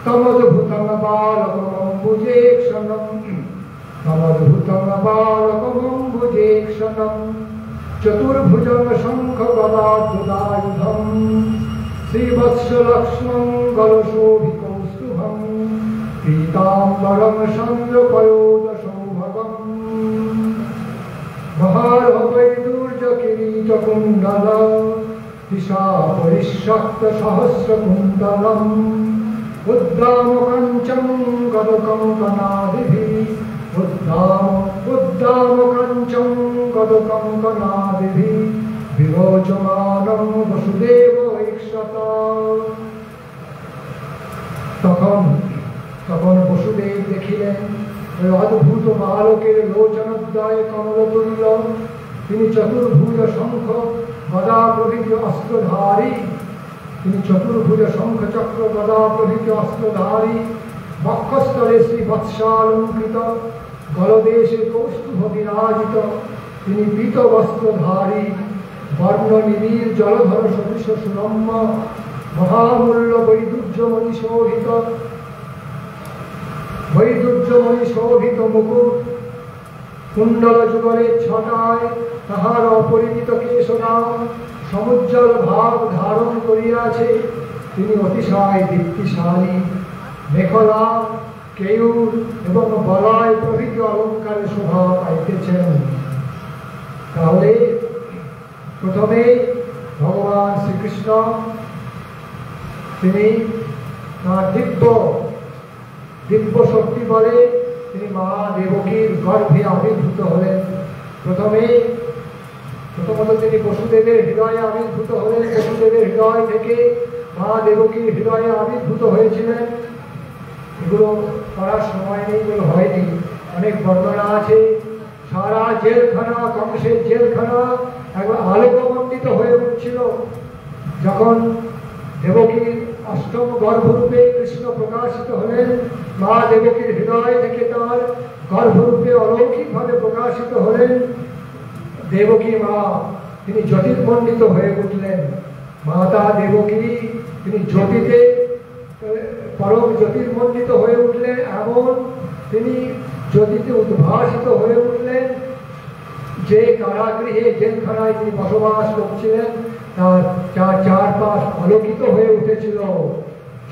তমদ্ভুতং বালকমম্বুজেক্ষণং চতুর্ভুজং শঙ্খ গদাধুদায়ুধং শ্রীবৎসলক্ষ্মং গলশোভিকৌস্তুভং পীতাম্বরং চন্দ্রপয়োদশৌভগং মহার্হবৈদুর্যকিරීটকুণ্ডল দিশা পরিশ্যক্ত সহস্রকুণ্ডলম উদ্দামকাঞ্চন গদকঙ্কনাদিভিঃ উদ্দামকাঞ্চন গদকঙ্কনাদিভিঃ বিরোচমানং বসুদেব ঈক্ষত। তখন বসুদেব দেখিলেন ওই অদ্ভুত বালকের লোচনোদ্দয় কমলতুল্য। তিনি চতুর্ভুজ শঙ্খ গদা প্রভৃতি অস্ত্রধারী। শঙ্খচক্র গদা প্রভৃতি অস্ত্রধারী। বক্ষস্থলে শ্রী বৎসালঙ্কৃত, গলদেশে কৌস্তুভ বিরাজিত। তিনি পীত বস্ত্রধারী, বর্ণ নিবিড় জলধর সদৃশ সুরম্য, মহামূল্য বৈদুর্যমণি শোভিত মুকুট, কুণ্ডল যুগলের ছটায় তাহার অপরিমিত কেশনাম সমুজ্জ্বল ভাব ধারণ করিয়াছে। তিনি অতিশয় দীপ্তিশালী, মেখলা, কেয়ুর এবং বলয় প্রভৃতি অলঙ্কারে শোভা পাইতেছেন। তাহলে প্রথমে ভগবান শ্রীকৃষ্ণ তিনি তাঁর দিব্য শক্তি বলে তিনি মা দেবকীর গর্ভে আবির্ভূত হলেন। প্রথমত তিনি বসুদেবের হৃদয়ে আবির্ভূত হলেন। বসুদেবের হৃদয় থেকে মা দেবকীর হৃদয়ে আবির্ভূত হয়েছিলেন। এগুলো করার সময় নেই, এগুলো হয়নি। অনেক বর্ণনা আছে। সারা জেলখানা, কংসের জেলখানা একবার আলোকমণ্ডিত হয়ে উঠছিল যখন দেবকীর অষ্টম গর্ভরূপে কৃষ্ণ প্রকাশিত হলেন। মা দেবকীর হৃদয় থেকে তাঁর গর্ভরূপে অলৌকিকভাবে প্রকাশিত হলেন। দেবকী মা তিনি জ্যোতির্মণ্ডিত হয়ে উঠলেন। মাতা দেবকী তিনি জ্যোতিতে পরম জ্যোতির্মণ্ডিত হয়ে উঠলেন, এমন তিনি জ্যোতিতে উদ্ভাসিত হয়ে উঠলেন যে কারাগৃহে জেলখানায় তিনি বসবাস করছিলেন তার চারপাশ আলোকিত হয়ে উঠেছিল।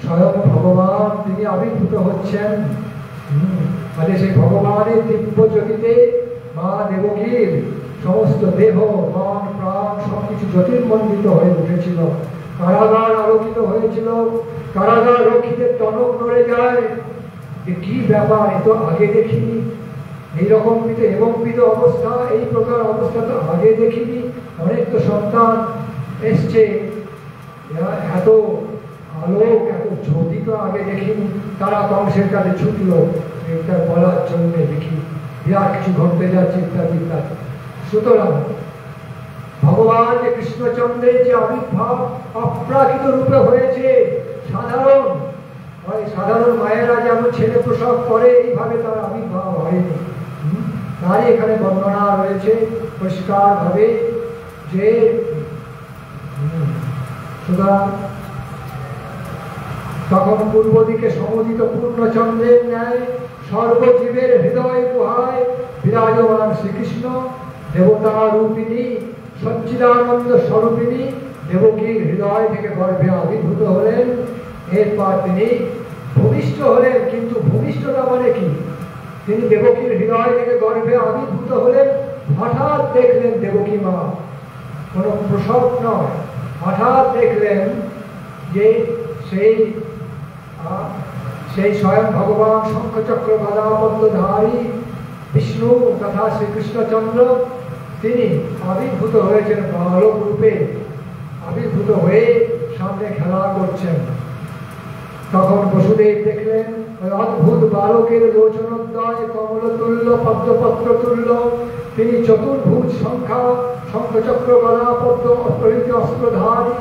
স্বয়ং ভগবান তিনি আবির্ভূত হচ্ছেন। মানে সেই ভগবানের দিব্য জ্যোতিতে মা দেবকীর সমস্ত দেহ, মন, প্রাণ সবকিছু জ্যোতির্মণ্ডিত হয়ে উঠেছিল। কারাগার আলোকিত হয়েছিল। কারাগার রক্ষীদের টনক নড়ে যায় যে কি ব্যাপার, এ তো আগে দেখিনি। এইরকম বিধ অবস্থা, এই প্রকার অবস্থা তো আগে দেখিনি। অনেক তো সন্তান এসছে, এত আলোক, এত জ্যোতি তো আগে দেখিনি। তারা কংসের কাছে ছুটল এটা বলার জন্য, দেখি বিরাট কিছু ঘটতে যাচ্ছে ইত্যাদি ইত্যাদি। সুতরাং ভগবান যে কৃষ্ণচন্দ্রের যে আবির্ভাব অপ্রাকৃত রূপে হয়েছে, সাধারণ মায়েরা যেমন ছেলে প্রসব করে এইভাবে তার আবির্ভাব হয়নি। তারই এখানে বর্ণনা রয়েছে পরিষ্কারভাবে যে সুতরাং তখন পূর্ব দিকে সমুদিত পূর্ণচন্দ্রের ন্যায় সর্বজীবের হৃদয় গুহায় বিরাজমান শ্রীকৃষ্ণ দেবতা রূপিণী সচ্চিদানন্দ স্বরূপিণী দেবকীর হৃদয় থেকে গর্ভে আবির্ভূত হলেন। এরপর তিনি ভূমিষ্ঠ হলেন। কিন্তু ভূমিষ্ঠতা মানে কি? তিনি দেবকীর হৃদয় থেকে গর্ভে আবির্ভূত হলেন। হঠাৎ দেখলেন দেবকী মা, কোনো প্রসব নয়, হঠাৎ দেখলেন যে সেই স্বয়ং ভগবান শঙ্খচক্র গদা পদ্মধারী বিষ্ণু তথা শ্রীকৃষ্ণচন্দ্র তিনি আবির্ভূত হয়েছেন, বালক রূপে আবির্ভূত হয়ে সামনে খেলা করছেন। তখন বসুদেব দেখলেন ওই অদ্ভুত বালকের লোচনোদ্দয় কমলতুল্য পদ্মপত্র তুল্য, তিনি চতুর্ভুজ সংখ্যা শঙ্খচক্র গদা পদ্ম প্রভৃতি অস্ত্রধারী,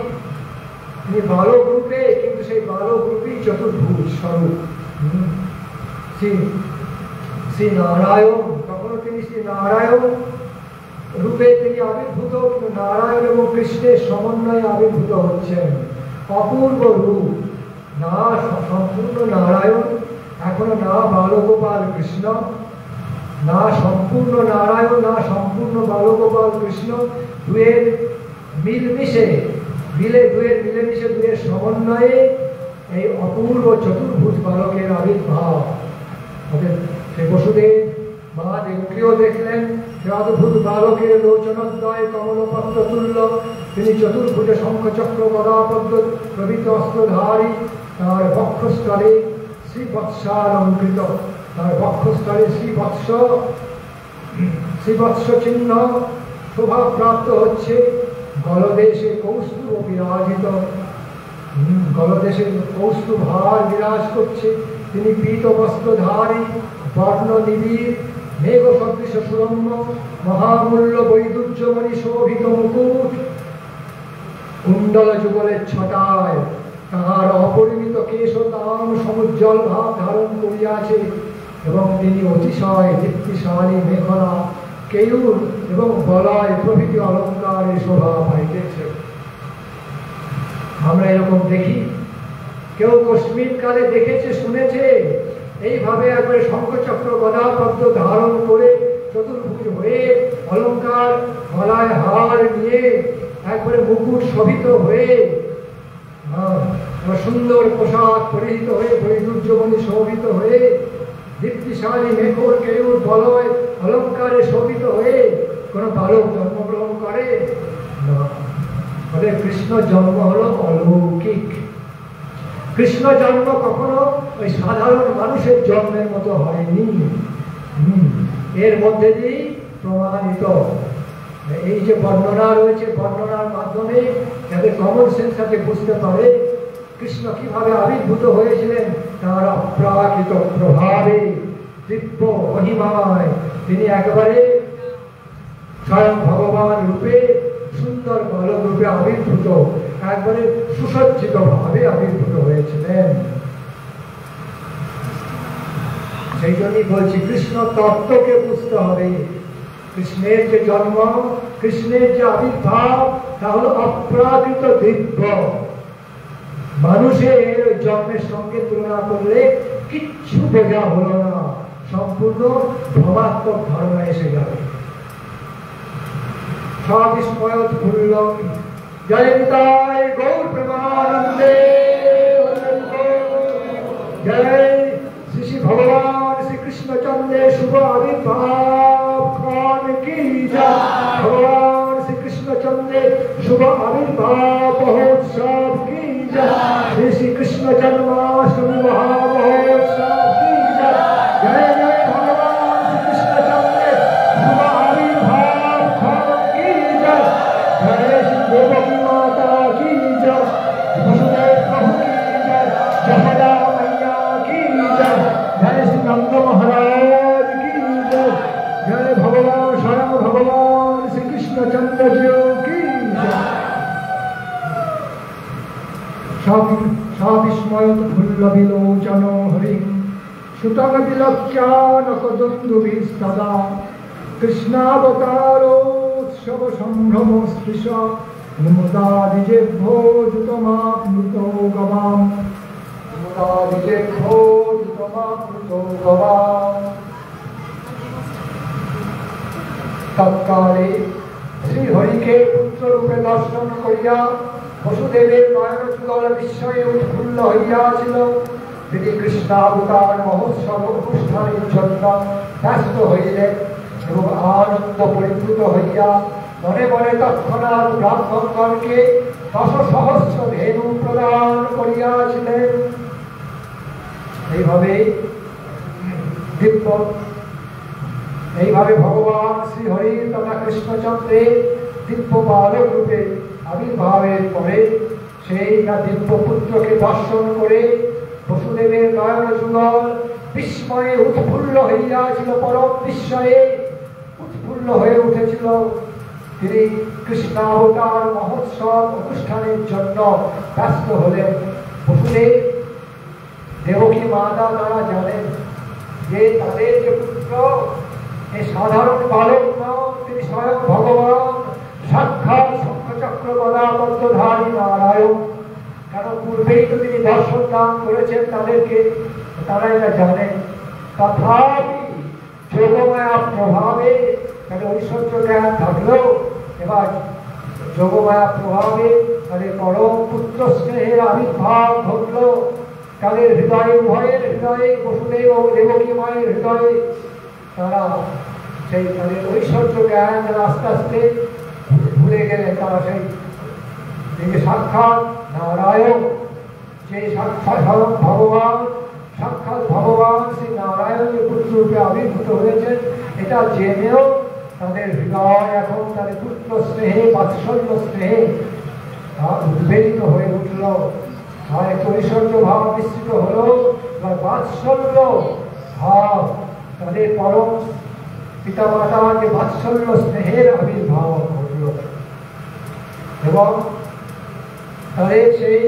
তিনি বালক রূপে, কিন্তু সেই বালক রূপেই চতুর্ভুজ স্বরূপ শ্রী নারায়ণ। তখন তিনি শ্রী নারায়ণ রূপে তিনি আবির্ভূত, কিন্তু নারায়ণ এবং কৃষ্ণের সমন্বয়ে আবির্ভূত হচ্ছেন। অপূর্ব রূপ, না সম্পূর্ণ নারায়ণ, এখনো না বালগোপাল কৃষ্ণ, না সম্পূর্ণ নারায়ণ, না সম্পূর্ণ বালগোপাল কৃষ্ণ, দুয়ের মিলমিশে দুয়ের মিলেমিশে দুয়ের সমন্বয়ে এই অপূর্ব চতুর্ভুজ বালকের আবির্ভাব। সেই বসুদেব মা দেবকীও দেখলেন সে অদ্ভুত বালকের লোচনোদ্দয় কমলপত্র তুল্য, তিনি চতুর্ভুজে শঙ্খচক্র গদা পদ্ম প্রভৃতি অস্ত্রধারী, তার বক্ষস্থলে শ্রীবৎসালঙ্কৃত, তার বক্ষস্থলে শ্রীবৎস চিহ্ন শোভা প্রাপ্ত হচ্ছে। গলদেশে কৌস্তুভ বিরাজিত, গলদেশে কৌস্তুভ হার বিরাজ করছে। তিনি পীত বস্ত্রধারী, বর্ণ নিবিড়, মেঘ সদৃশ সুরম্য, মহামূল্য বৈদুর্যমণি শোভিত মুকুট, কুণ্ডল যুগলের ছটায় তাহার অপরিমিত কেশ তাম সমুজ্জ্বল ভাব ধারণ করিয়াছে, এবং তিনি অতিশয় দীপ্তিশালী মেখলা, কেয়ুর এবং বলয় প্রভৃতি অলঙ্কারে শোভা পাইতেছে। আমরা এরকম দেখি, কেউ কশ্মীর কালে দেখেছে, শুনেছে, এইভাবে একবারে শঙ্খচক্র গদা পদ্ম ধারণ করে চতুর্ভুজ হয়ে অলঙ্কার গলায় হার নিয়ে একবারে মুকুট শোভিত হয়ে সুন্দর পোশাক পরিহিত হয়ে বৈদুর্যমণি শোভিত হয়ে দীপ্তিশালী মেঘর কেয়ুর বলয় অলঙ্কারে শোভিত হয়ে কোন বালক জন্মগ্রহণ করে না। কৃষ্ণ জন্ম হলো অলৌকিক। কৃষ্ণ জন্ম কখনো ওই সাধারণ মানুষের জন্মের মতো হয়নি। এর মধ্যে দিয়েই প্রমাণিত এই যে বর্ণনা রয়েছে, বর্ণনার মাধ্যমে যাতে কমন সেন্স সাথে বুঝতে পারে কৃষ্ণ কিভাবে আবির্ভূত হয়েছিলেন, তার অপ্রাকৃত প্রভাবে দিব্য মহিমায় তিনি একেবারে স্বয়ং ভগবান রূপে সুন্দর বালক রূপে আবির্ভূত, একবারে সুসজ্জিত ভাবে আবির্ভূত হয়েছিলেন। সেই জন্যই বলছি কৃষ্ণ তত্ত্বকে বুঝতে হবে। কৃষ্ণের যে জন্ম, কৃষ্ণের যে আবির্ভাব, তা হলো অপ্রাকৃত দিব্য। মানুষের জন্মের সঙ্গে তুলনা করলে কিচ্ছু বোঝা হলো না, সম্পূর্ণ ভ্রমাত্মক ধারণা এসে যাবে। সবিস্ময় ভুলল জয় নিতাই গৌর প্রেমানন্দে, জয় শ্রী শ্রী ভগবান শ্রীকৃষ্ণচন্দ্রের শুভ আবির্ভাব খান কি জয়। ভগবান শ্রীকৃষ্ণচন্দ্রের শুভ আবির্ভাব মহোৎসব কি জয়। শ্রী শ্রীকৃষ্ণ জন্মাষ্টমী মহামহোৎসব কি জয়। জয় জয় ভগবান শ্রীকৃষ্ণচন্দ্রের শুভ আবির্ভাব খান কি জয়। জয় শ্রী দেবকী মাতা কি জয়। বসুদেব প্রভু কি জয়। যশোদা मैया की जय। जय श्री नंद महाराज की जय। जय भगवान स्वयं भगवान श्री कृष्ण चंद्र जी की जय। सविस्मय फुल्ल विलोचन हरि सुतम विलक्ष्यानकदुन्दुभिस्तदा कृष्णावतारोत्सव संभ्रम स्पृश मुदादिजेभ्यो जुतमाप्लुतो गवाम्। तत्काले श्रीहरि के पुत्र रूपे दर्शन करिया वसुदेवेर नयन जुगल विस्मये उत्फुल्ल हইয়াছিল। তিনি কৃষ্ণাবতার মহোৎসব অনুষ্ঠানের জন্য ব্যস্ত হইলেন এবং আনন্দ পরিপূত হইয়া মনে মনে তৎক্ষণাৎ ব্রাহ্মণগণকে 10 সহস্র ধেনু প্রদান করিয়াছিলেন। এইভাবে ভগবান শ্রীহরি তথা কৃষ্ণচন্দ্রের দিব্য বালক রূপে আবির্ভাবের পরে সেই দিব্য পুত্রকে দর্শন করে বসুদেবের নয়ন যুগল বিস্ময়ে উৎফুল্ল হইয়াছিল, পরম বিস্ময়ে উৎফুল্ল হয়ে উঠেছিল। তিনি কৃষ্ণাবতার মহোৎসব অনুষ্ঠানের জন্য ব্যস্ত হলেন। বসুদেব দেবকী মাতা তারা জানেন যে তাদের যে পুত্র এই সাধারণ বালক নন, তিনি স্বয়ং ভগবান সাক্ষাৎ শঙ্খচক্র গদাপদ্মধারী নারায়ণ। কারণ পূর্বেই তো তিনি দর্শন দান করেছেন তাদেরকে, তারা এটা জানেন। তথাপি যোগমায়া প্রভাবে তাদের ঐশ্বর্য জ্ঞান থাকলেও এবার যোগমায়া প্রভাবে তাদের পরম পুত্র স্নেহের আবির্ভাব ঘটল তাদের হৃদয়ে, উভয়ের হৃদয়ে, বসুদেব ও দেবকী মায়ের হৃদয়ে। তারা সেই তাদের ঐশ্বর্য জ্ঞান যারা আস্তে আস্তে ভুলে গেলেন, তারা সেই সাক্ষাৎ নারায়ণ, সেই সাক্ষাৎ ভগবান, সাক্ষাৎ ভগবান শ্রী নারায়ণের পুত্র রূপে আবির্ভূত হয়েছেন এটা জেনেও তাদের হৃদয় এখন তাদের পুত্র স্নেহে, বাৎসল্য স্নেহে উদ্বেলিত হয়ে উঠল। আর একটু ঐশ্বর্য ভাব মিশ্রিত হলো, বাৎসল্য ভাব, তাদের পরম পিতা মাতার যে বাৎসল্য স্নেহের আবির্ভাব ঘটল এবং তাদের সেই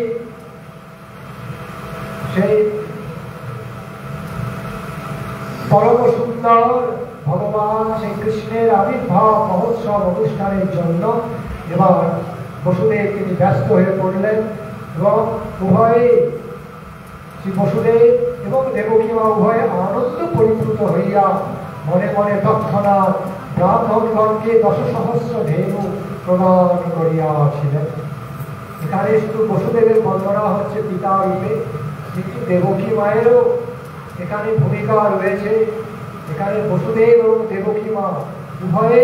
পরম সুন্দর ভগবান সেই কৃষ্ণের আবির্ভাব মহোৎসব অনুষ্ঠানের জন্য এবার বসুদেব তিনি ব্যস্ত হয়ে পড়লেন এবং উভয়ে শ্রী বসুদেব এবং দেবকী মা উভয়ে আনন্দ পরিপূত হইয়া মনে মনে তৎক্ষণাৎ ব্রাহ্মণগণকে 10 সহস্র ধেনু প্রদান করিয়াছিলেন। এখানে শুধু বসুদেবের বর্ণনা হচ্ছে পিতা রূপে, কিন্তু দেবকী মায়েরও এখানে ভূমিকা রয়েছে। এখানে বসুদেব এবং দেবকী মা উভয়ে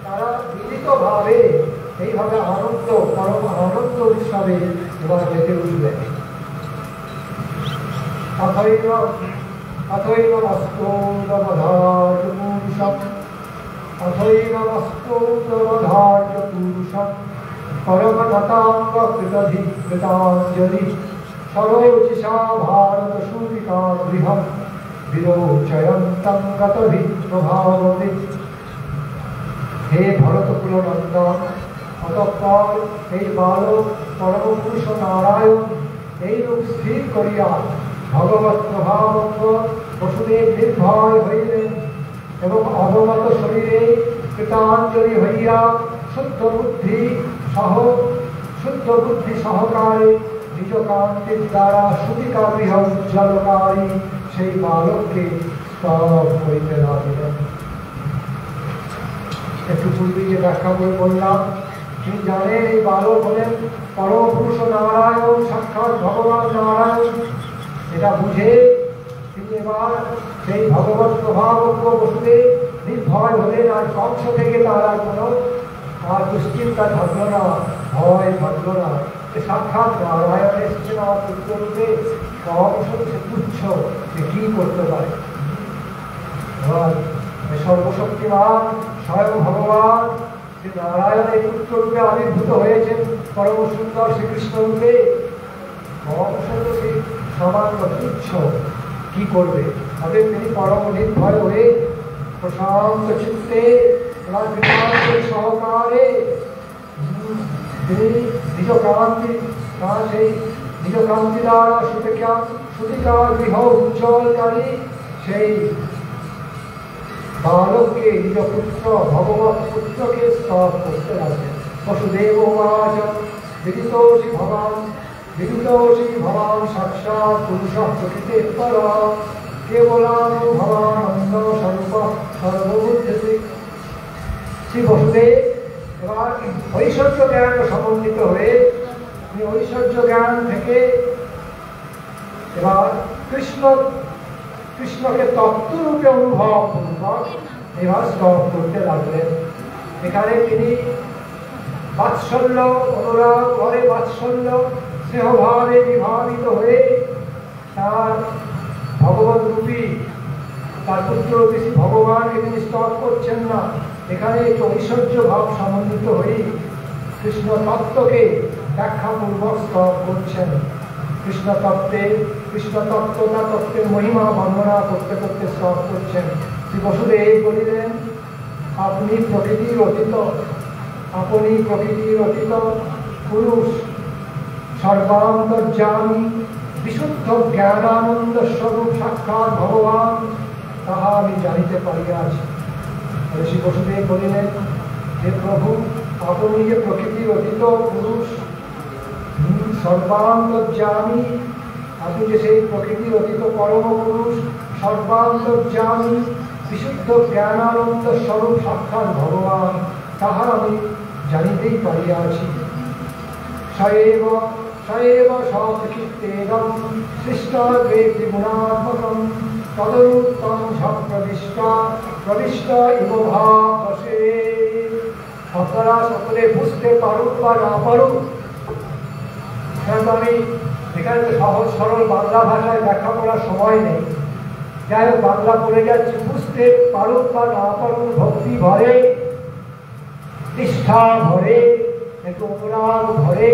তারা মিলিতভাবে এইভাবে আনন্দ, পরম আনন্দ উৎসবে এবার মেতে উঠলেন। পরমনতাঙ্গৃতাঞ্জলি সরোচিষা ভারত সূতিকা গৃহম বিরোচয়ন্তং গতভিপ্রভাবতে। হে ভরতকুল নন্দন, অতঃপর এই বালক পরম পুরুষ নারায়ণ এইরূপ স্থির করিয়া ভগবৎ প্রভাবত্ব বসুদেব নির্ভয় হইলেন এবং অবনত শরীরে কৃতাঞ্জলি হইয়া শুদ্ধ বুদ্ধি সহকারে নিজ কান্তির দ্বারা সুতিকা গৃহ উজ্জ্বলকারী সেই বালককে স্তব করিতে লাগিলেন। একটু পূর্বে যে ব্যাখ্যা করে বললাম, তিনি জানেন এই বালক হলেন পরম পুরুষ নারায়ণ, সাক্ষাৎ ভগবান নারায়ণ। এটা বুঝে তিনি এবার সেই ভগবৎ প্রভাবজ্ঞ বসুদেব নির্ভয় হলেন। আর কংস থেকে তার আর কোনো দুশ্চিন্তা থাকলো না, ভয় থাকলো না। সাক্ষাৎ নারায়ণ এসেছেন আমার পুত্র রূপে, কংস সে তুচ্ছ, সে কি করতে পারে। সর্বশক্তিমান স্বয়ং ভগবান শ্রী নারায়ণের পুত্র রূপে আবির্ভূত হয়েছেন পরম সুন্দর শ্রীকৃষ্ণ রূপে। কংস তো সেই সামান্য তুচ্ছ, কি করবে? তবে তিনি পরম নির্ভয় হয়ে প্রশান্ত চিত্তে সহকারে তিনি নিজ কান্তি, তার সেই নিজ কান্তি দ্বারা সুতিকা গৃহ উজ্জ্বলকারী সেই বালককে, নিজ পুত্র ভগবৎ পুত্রকে স্তব করতে লাগলেন। বসুদেব উবাচ বিদিতোষি ভগবান विदुषी भवान् साक्षात् पुरुषः प्रकृतेः परः केवलानुभवानन्द स्वरूप सर्वबुद्धिते। শ্রী বসুদেব এবার ঐশ্বর্য জ্ঞান সমন্বিত হয়ে ঐশ্বর্য জ্ঞান থেকে এবার কৃষ্ণকে তত্ত্বরূপে অনুভব পূর্বক এবার স্তব করতে লাগলেন। এখানে তিনি বাৎসল্য অনুরাগ ঘরে বাৎসল্য স্নেহভাবে বিভাবিত হয়ে তার ভগবত রূপী তার পুত্ররূপী ভগবানকে তিনি স্তব করছেন না, এখানে একটু ঐশ্বর্য ভাব সমন্বিত হয়ে কৃষ্ণ তত্ত্বকে ব্যাখ্যাপূর্বক স্তব করছেন। কৃষ্ণ তত্ত্বটা তত্ত্বের মহিমা বর্ণনা করতে করতে স্তব করছেন। শ্রী বসুদেব বলিলেন, আপনি প্রকৃতির অতীত পুরুষ, সর্বান্তর্যামী বিশুদ্ধ জ্ঞানানন্দ স্বরূপ সাক্ষাৎ ভগবান, তাহা আমি জানিতে পারিয়াছি। শ্রী বসুদেব বলিলেন যে প্রভু, আপনি যে প্রকৃতির অতীত পুরুষ, সর্বান্তর্যামী, আপনি যে সেই প্রকৃতির অতীত পরম পুরুষ, সর্বান্তর্যামী বিশুদ্ধ জ্ঞানানন্দ স্বরূপ সাক্ষাৎ ভগবান, তাহা আমি জানিতেই পারিয়াছি। সয়েব সৎকীর্তেদং সৃষ্টাগ্রে ত্রিগুণাত্মকং তদরূপং প্রবিষ্ট ইব ভাবসে। আপনারা সকলে বুঝতে পারুক বা না পারুক, আমি এখানে তো সহজ সরল বাংলা ভাষায় ব্যাখ্যা করার সময় নেই, যাই হোক বাংলা পড়ে যাচ্ছি। বুঝতে পারুক বা না পারুক, ভক্তি ভরে, নিষ্ঠা ভরে, একটু অনুরাগ ভরে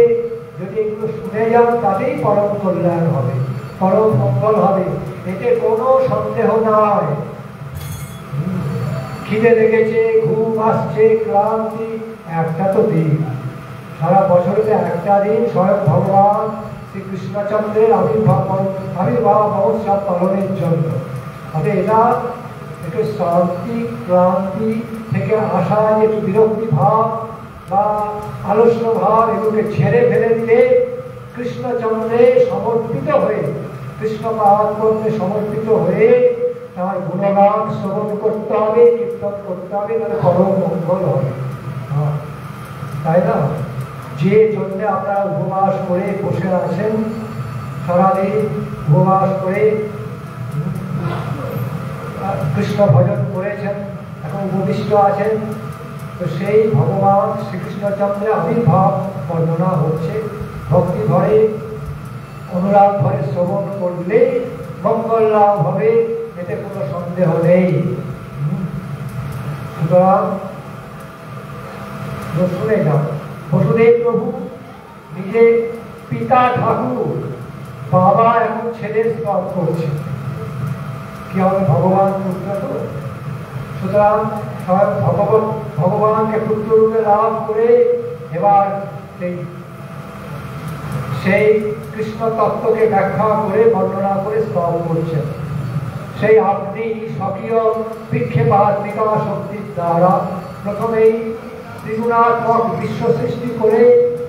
যদি এগুলো শুনে যান, তাতেই পরম কল্যাণ হবে, পরম মঙ্গল হবে, এতে কোনো সন্দেহ নাই। খিদে লেগেছে, ঘুম আসছে, ক্লান্তি, একটা তো দিন, সারা বছরে একটা দিন স্বয়ং ভগবান শ্রীকৃষ্ণচন্দ্রের আবির্ভাব মহোৎসব পালনের জন্য। তবে এটা একটু শান্তি ক্লান্তি থেকে আসা যে বিরক্তি ভাব বা আলস্য ভাব, এগুলোকে ছেড়ে ফেলে দিলে কৃষ্ণচন্দ্রে সমর্পিত হয়ে, কৃষ্ণ পাদপদ্মে সমর্পিত হয়ে তার গুণগান শ্রবণ করতে হবে, কীর্তন করতে হবে, তাহলে পরম মঙ্গল হবে। তাই না? যে জন্য আপনারা উপবাস করে বসে আছেন, সারাদিন উপবাস করে কৃষ্ণ ভজন করেছেন, এখন উপদিষ্ট আছেন, তো সেই ভগবান শ্রীকৃষ্ণচন্দ্রের আবির্ভাব বর্ণনা হচ্ছে। ভক্তি ভরে অনুরাগ ভরে শ্রবণ করলে মঙ্গল লাভ হবে, এতে কোনো সন্দেহ নেই। সুতরাং শুনে যাও, বসুদেব প্রভু নিজে পিতা ঠাকুর, বাবা এখন ছেলের স্তব করছে, কি হবে? ভগবান পুত্র তো, সুতরাং ভগবানকে পুত্র রূপে লাভ করে এবার সেই কৃষ্ণ তত্ত্বকে ব্যাখ্যা করে বর্ণনা করে স্তব করছেন। সেই আপনি স্বকীয় বিক্ষেপাত্মিকা শক্তির দ্বারা প্রথমেই ত্রিগুণাত্মক বিশ্ব সৃষ্টি করে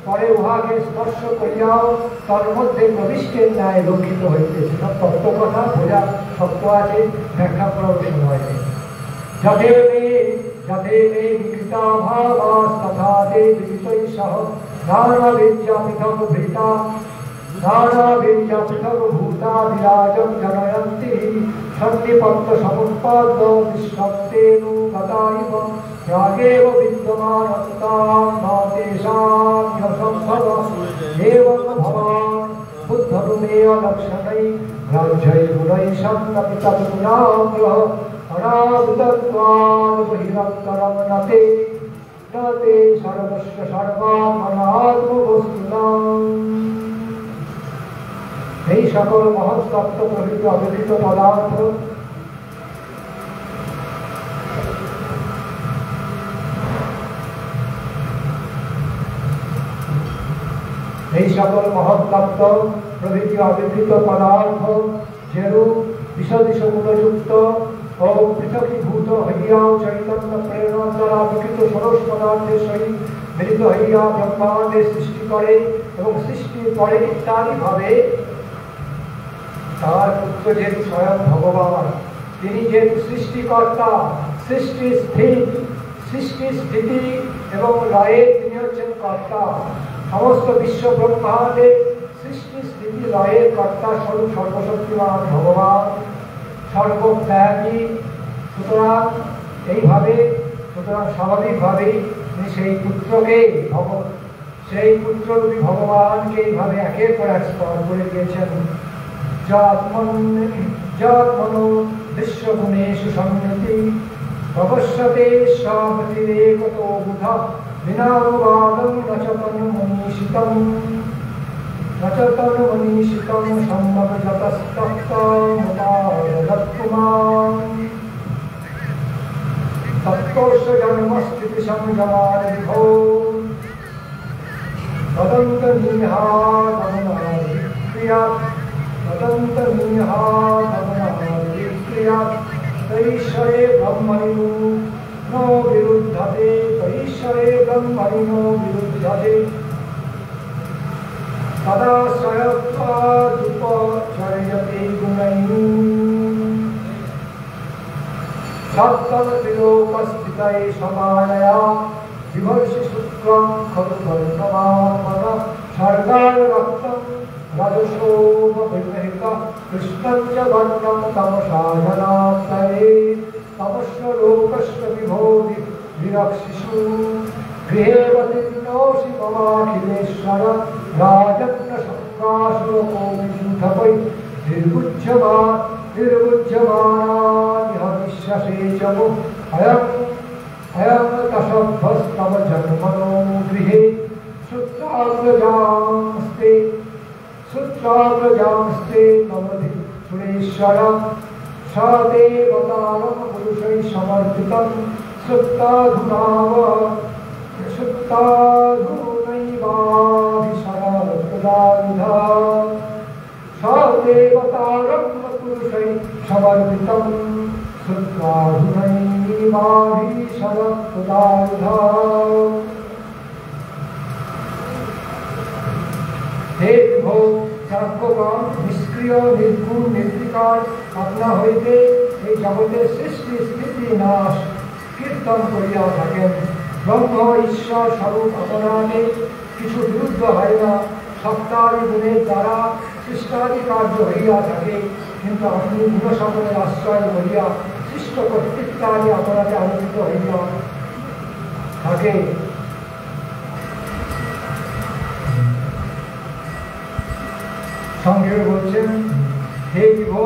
পরে উহাকে স্পর্শ করিয়াও তার মধ্যে প্রবিষ্টের ন্যায় রক্ষিত হইতেছে। সব তত্ত্ব কথা বোঝা শক্ত আছে, ব্যাখ্যা করার সময় নেই। যাতে মে বিকৃতা ভাবাস্তথা তে বিকৃতৈ সহ নানা বিদ্যা পৃথক ভৃতা নানা বিদ্যা পৃথক ভূতা বিরাজং জনয়ন্তি সন্নিপত্ত সমুৎপাদ্য নিঃশব্দেনু গতা ইব রাগেব বিদ্যমানত্তাং না তেষাং সম্ভব এবং ভবান বুদ্ধরূপেয় লক্ষণৈ গ্রাহ্যৈ গুণৈ সন্নপি তৎগুণাগ্রহ অনাবৃতত্বান বহিরন্তরং নতে নতে সর্বস্ব সর্বাত্মনাত্মবস্তুনাং। এই সকল মহৎ তত্ত্ব প্রভৃত অবস্থিত পদার্থ এই সকল মহৎ তত্ত্ব প্রভৃতি অবিকৃত পদার্থ যেরূপ বিষদিশ গুণযুক্ত ও পৃথকীভূত হইয়াও চৈতন্য প্রেরণা দ্বারা বিকৃত ষোড়শ পদার্থের সহিত মিলিত হইয়া ব্রহ্মাণ্ডের সৃষ্টি করে এবং সৃষ্টির পরে ইত্যাদি ভাবে তার পুত্র যেহেতু স্বয়ং ভগবান, তিনি যেহেতু সৃষ্টিকর্তা, সৃষ্টি স্থিতি এবং লয়ের তিনি হচ্ছেন কর্তা। সমস্ত বিশ্ব ব্রহ্মাণ্ডের সৃষ্টি স্থিতি লয়ের কর্তা স্বরূপ সর্বশক্তিমান ভগবান, সর্বত্যাগী। সুতরাং স্বাভাবিকভাবেই তিনি সেই পুত্ররূপী ভগবানকে এইভাবে একের পর এক স্তর করে দিয়েছেন। যাত্মনো বিশ্বগুণেষু সংহতি ভবস্যতে স্বগতিরেকতো বুধা বিনানুবাদং নচতনুমনীষিতং সম্ভবজতস্তপ্তমুপাদত্কুমার তত্তস্য জন্মস্থিতি সংযমার বিভো তৈশ্বরে ব্রহ্মণি নো বিরুদ্ধতে তদা স্বয়ত্বাদুপচর্যতে গুণৈঃ সত্তমত্রিলোকস্থিতয়ে সমানয়া বিভর্ষি শুক্রং খলু বর্ণমাপন স্বর্গায় রক্তং রজসোপবিহিত কৃষ্ণং চ বর্ণং তমসা জনাত্ময়ে তমস্য লোকস্য বিভো বিরক্ষিষু গৃহেবতীর্ণোऽসি মমাখিলেশ্বর রাজন্ন সংকাশোকো বিশুদ্ধপৈ নির্বুজ্যমানানিহ বিশ্বাসে চ अयं तशभ्यस्तव जन्मनो गृहे श्रुत्राग्रजांस्ते नवधि सुरेश्वर सदेवतारं पुरुषैः समर्पितं सुप्ताधुनैवाभिशरप्रदायुधा सदेवतारं पुरुषैः समर्पितं हे विभो सर्वगण निष्क्रिय निर्गुण निर्विकार अपना হইতে এই জগতের সৃষ্টি স্থিতি নাশ কীর্তন করিয়া থাকেন। ব্রহ্ম ঈশ্বর স্বরূপ আপনাকে কিছু বিরুদ্ধ হয় না। সত্তাদি গুণের দ্বারা সৃষ্টাদি কার্য হইয়া থাকে, কিন্তু আপনি গুণ সকলের আশ্রয় হইয়া সৃষ্ট কর্তৃত্বাদি আপনাকে আলোচিত হইয়া থাকে। সংক্ষেপে বলছেন, হে বিভো,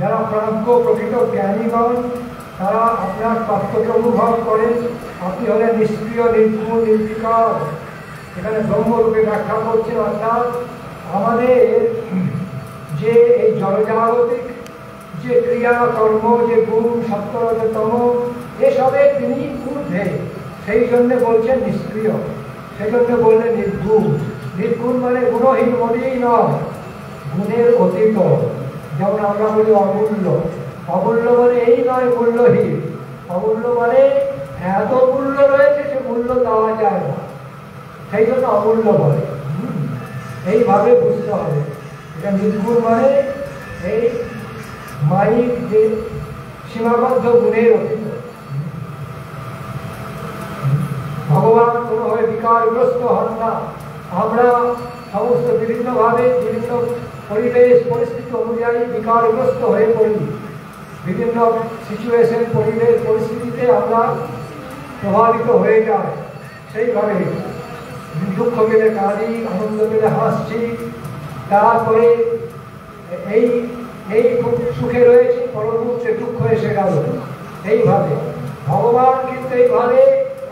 যারা প্রাজ্ঞ প্রকৃত জ্ঞানীগণ তারা আপনার তত্ত্বকে অনুভব করেন। আপনি হলেন নিষ্ক্রিয় নির্গুণ নির্বিকার। এখানে ব্রহ্মরূপে ব্যাখ্যা করছেন, অর্থাৎ আমাদের যে এই জড়জাগতিক যে ক্রিয়া কর্ম, যে গুণ সত্তরতম, এসবে তিনি ঊর্ধ্বে, সেই জন্য বলছেন নিষ্ক্রিয়, সেই জন্য বললেন নির্গুণ। নির্গুণ মানে গুণহীন মনেই নয়, গুণের অতীত। যেমন আমরা বলি অমূল্য, অমূল্য মানে এই নয় মূল্যহীন, অমূল্য মানে এত মূল্য রয়েছে সে মূল্য দেওয়া যায় না, সেই জন্য অমূল্য বলে। এইভাবে বুঝতে হবে। এটা নির্গুণ মানে এই মাইক যে সীমাবদ্ধ গুণের অতীত। ভগবান কোনোভাবে বিকারগ্রস্ত হন না। আমরা সমস্ত বিভিন্নভাবে বিভিন্ন পরিবেশ পরিস্থিতি অনুযায়ী বিকারগ্রস্ত হয়ে পড়ি। বিভিন্ন সিচুয়েশন, পরিবেশ পরিস্থিতিতে আমরা প্রভাবিত হয়ে যাই। সেইভাবে দুঃখ পেলে কাঁদি, আনন্দ পেলে হাসছি, তারপরে এই খুব সুখে রয়েছে, পরবর্তী দুঃখ এসে গেল। এইভাবে ভগবান কিন্তু এইভাবে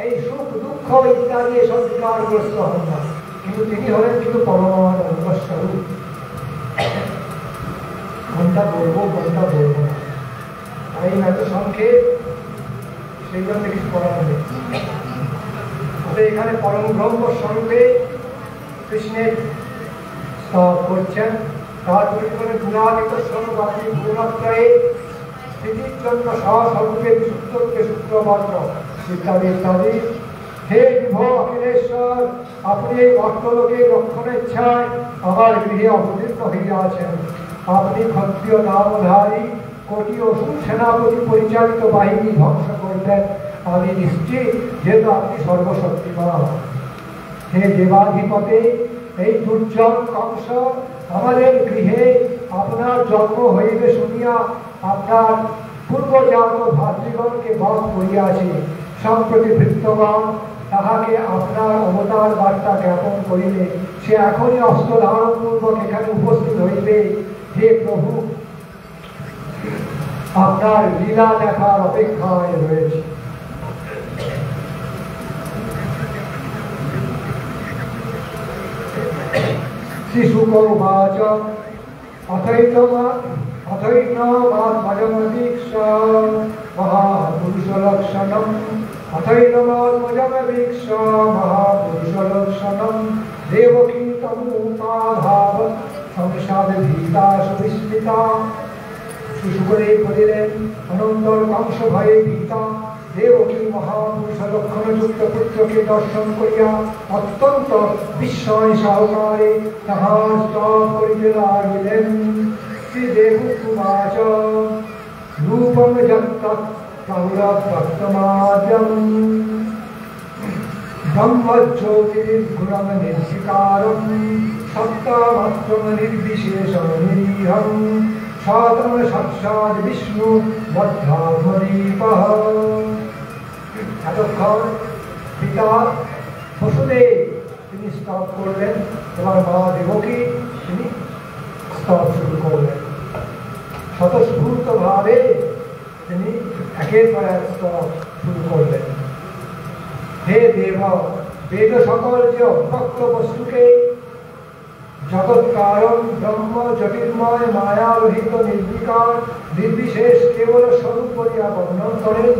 এই সুখ দুঃখ ইত্যাদি এসব বিকারগ্রস্ত হন না, কিন্তু তিনি হলেন কিন্তু পরমানন্দ স্বরূপ। কোনটা বলবো কোনটা বলবো না, এই এত সংক্ষেপ, সেই জন্য কিছু করার নেই। এখানে পরম ব্রহ্ম স্বরূপে কৃষ্ণের স্তব করছেন। তার পরিমাণে গুণাতীত স্বরূপ আপনি গুণত্রয়ে স্থিতির জন্য স্বস্বরূপে সূত্রকে সূত্রমাত্র ইত্যাদি ইত্যাদি হে বিভো অখিলেশ্বর, আপনি এই মর্তলোকে রক্ষণেচ্ছায় আমার গৃহে অবতীর্ণ হইয়াছেন। আপনি ক্ষত্রিয় নামধারী কোটি অসুর সেনাপতি পরিচালিত বাহিনী ধ্বংস করবেন আমি নিশ্চিত, যেহেতু আপনি সর্বশক্তিমান। হে দেবাধিপতে, এই দুর্জন কংস আমাদের গৃহে আপনার জন্ম হইবে শুনিয়া আপনার পূর্বজাত ভাতৃগণকে বধ করিয়াছে। সম্প্রতি ভৃত্যগণ তাহাকে আপনার অবতার বার্তা জ্ঞাপন করিলে সে এখনই অস্ত্র ধারণ পূর্বক এখানে উপস্থিত হইবে। হে প্রভু, আপনার লীলা দেখার অপেক্ষায় রয়েছে। শিশুকৌবাচ অথৈনমাত্মজমদীক্ষ মহাপুরুষলক্ষণম অথৈনমাত্মজমদীক্ষ মহাপুরুষলক্ষণম দেবকী তমুপাধাব সংসাদভীতা সুবিস্মিতা। শিশুকদেব বলিলেন, অনন্তর কংস ভয়ে ভীতা দেবকী মহাপুরুষ লক্ষণযুক্ত পুত্রকে দর্শন করিয়া অত্যন্ত বিস্ময় সহকারে তাহার স্তব করিতে লাগিলেন। শ্রীদেবুবাচ রূপং যত্তৎ প্রৌরভক্তমাদ্যম ব্রহ্মজ্যোতির্গুণং নির্বিকারং সত্তামাত্রং নির্বিশেষং নিরীহং সাতম সাক্ষাৎ বিষ্ণু মধ্যাত্মদীপঃ। এতক্ষণ পিতা বসুদেব তিনি স্তব করলেন, এবার মা দেবকী তিনি স্তব শুরু করলেন। স্বতঃস্ফূর্ত ভাবে তিনি একের পর এক স্তব শুরু করলেন। হে দেব, বেদ সকল যে অব্যক্ত বস্তুকে জগৎ কারণ ব্রহ্ম জ্যোতির্ময় মায়ারহিত নির্বিকার নির্বিশেষ কেবল স্বরূপ বলিয়া বর্ণন করেন,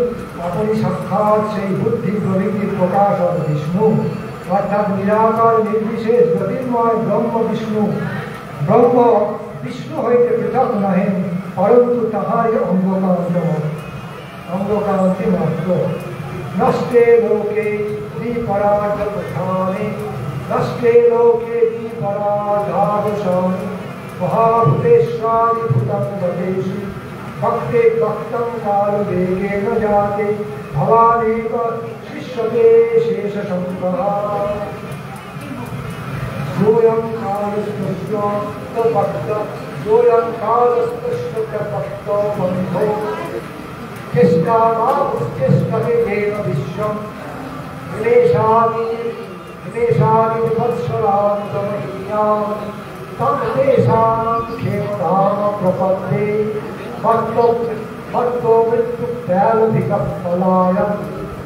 আপনি সাক্ষাৎ সেই বুদ্ধি প্রভৃতির প্রকাশক বিষ্ণু, অর্থাৎ নিরাকার নির্বিশেষ জ্যোতির্ময় ব্রহ্ম বিষ্ণু। ব্রহ্ম বিষ্ণু হইতে পৃথক নহেন, পরন্তু তাহারই অঙ্গকান্তি মাত্র। নষ্টে লোকে দ্বিপরাগ প্রধানে নষ্টে লোকে দ্বিপরাধাবসানে মহাভূতেশ্বরীভূतं গতেষু ভক্তে ভক্तं কালবেগেন যাতে ভবানেব শিষ্যতে শেষসংকः। সোऽয়ং কালস্পৃষ্ট ভক্ত সোऽয়ং কালস্পৃষ্ট ভক্ত বন্ধো খ্রিষ্টামাপুষ্টিষ্ঠতে দেব বিশ্বম হিমেশামি বৎসরান্তমহীয়াম তং তেষাং ক্ষেমধাম প্রপদ্যে মত্তো মৃত্যুপ্যালধিকঃ পলায়ন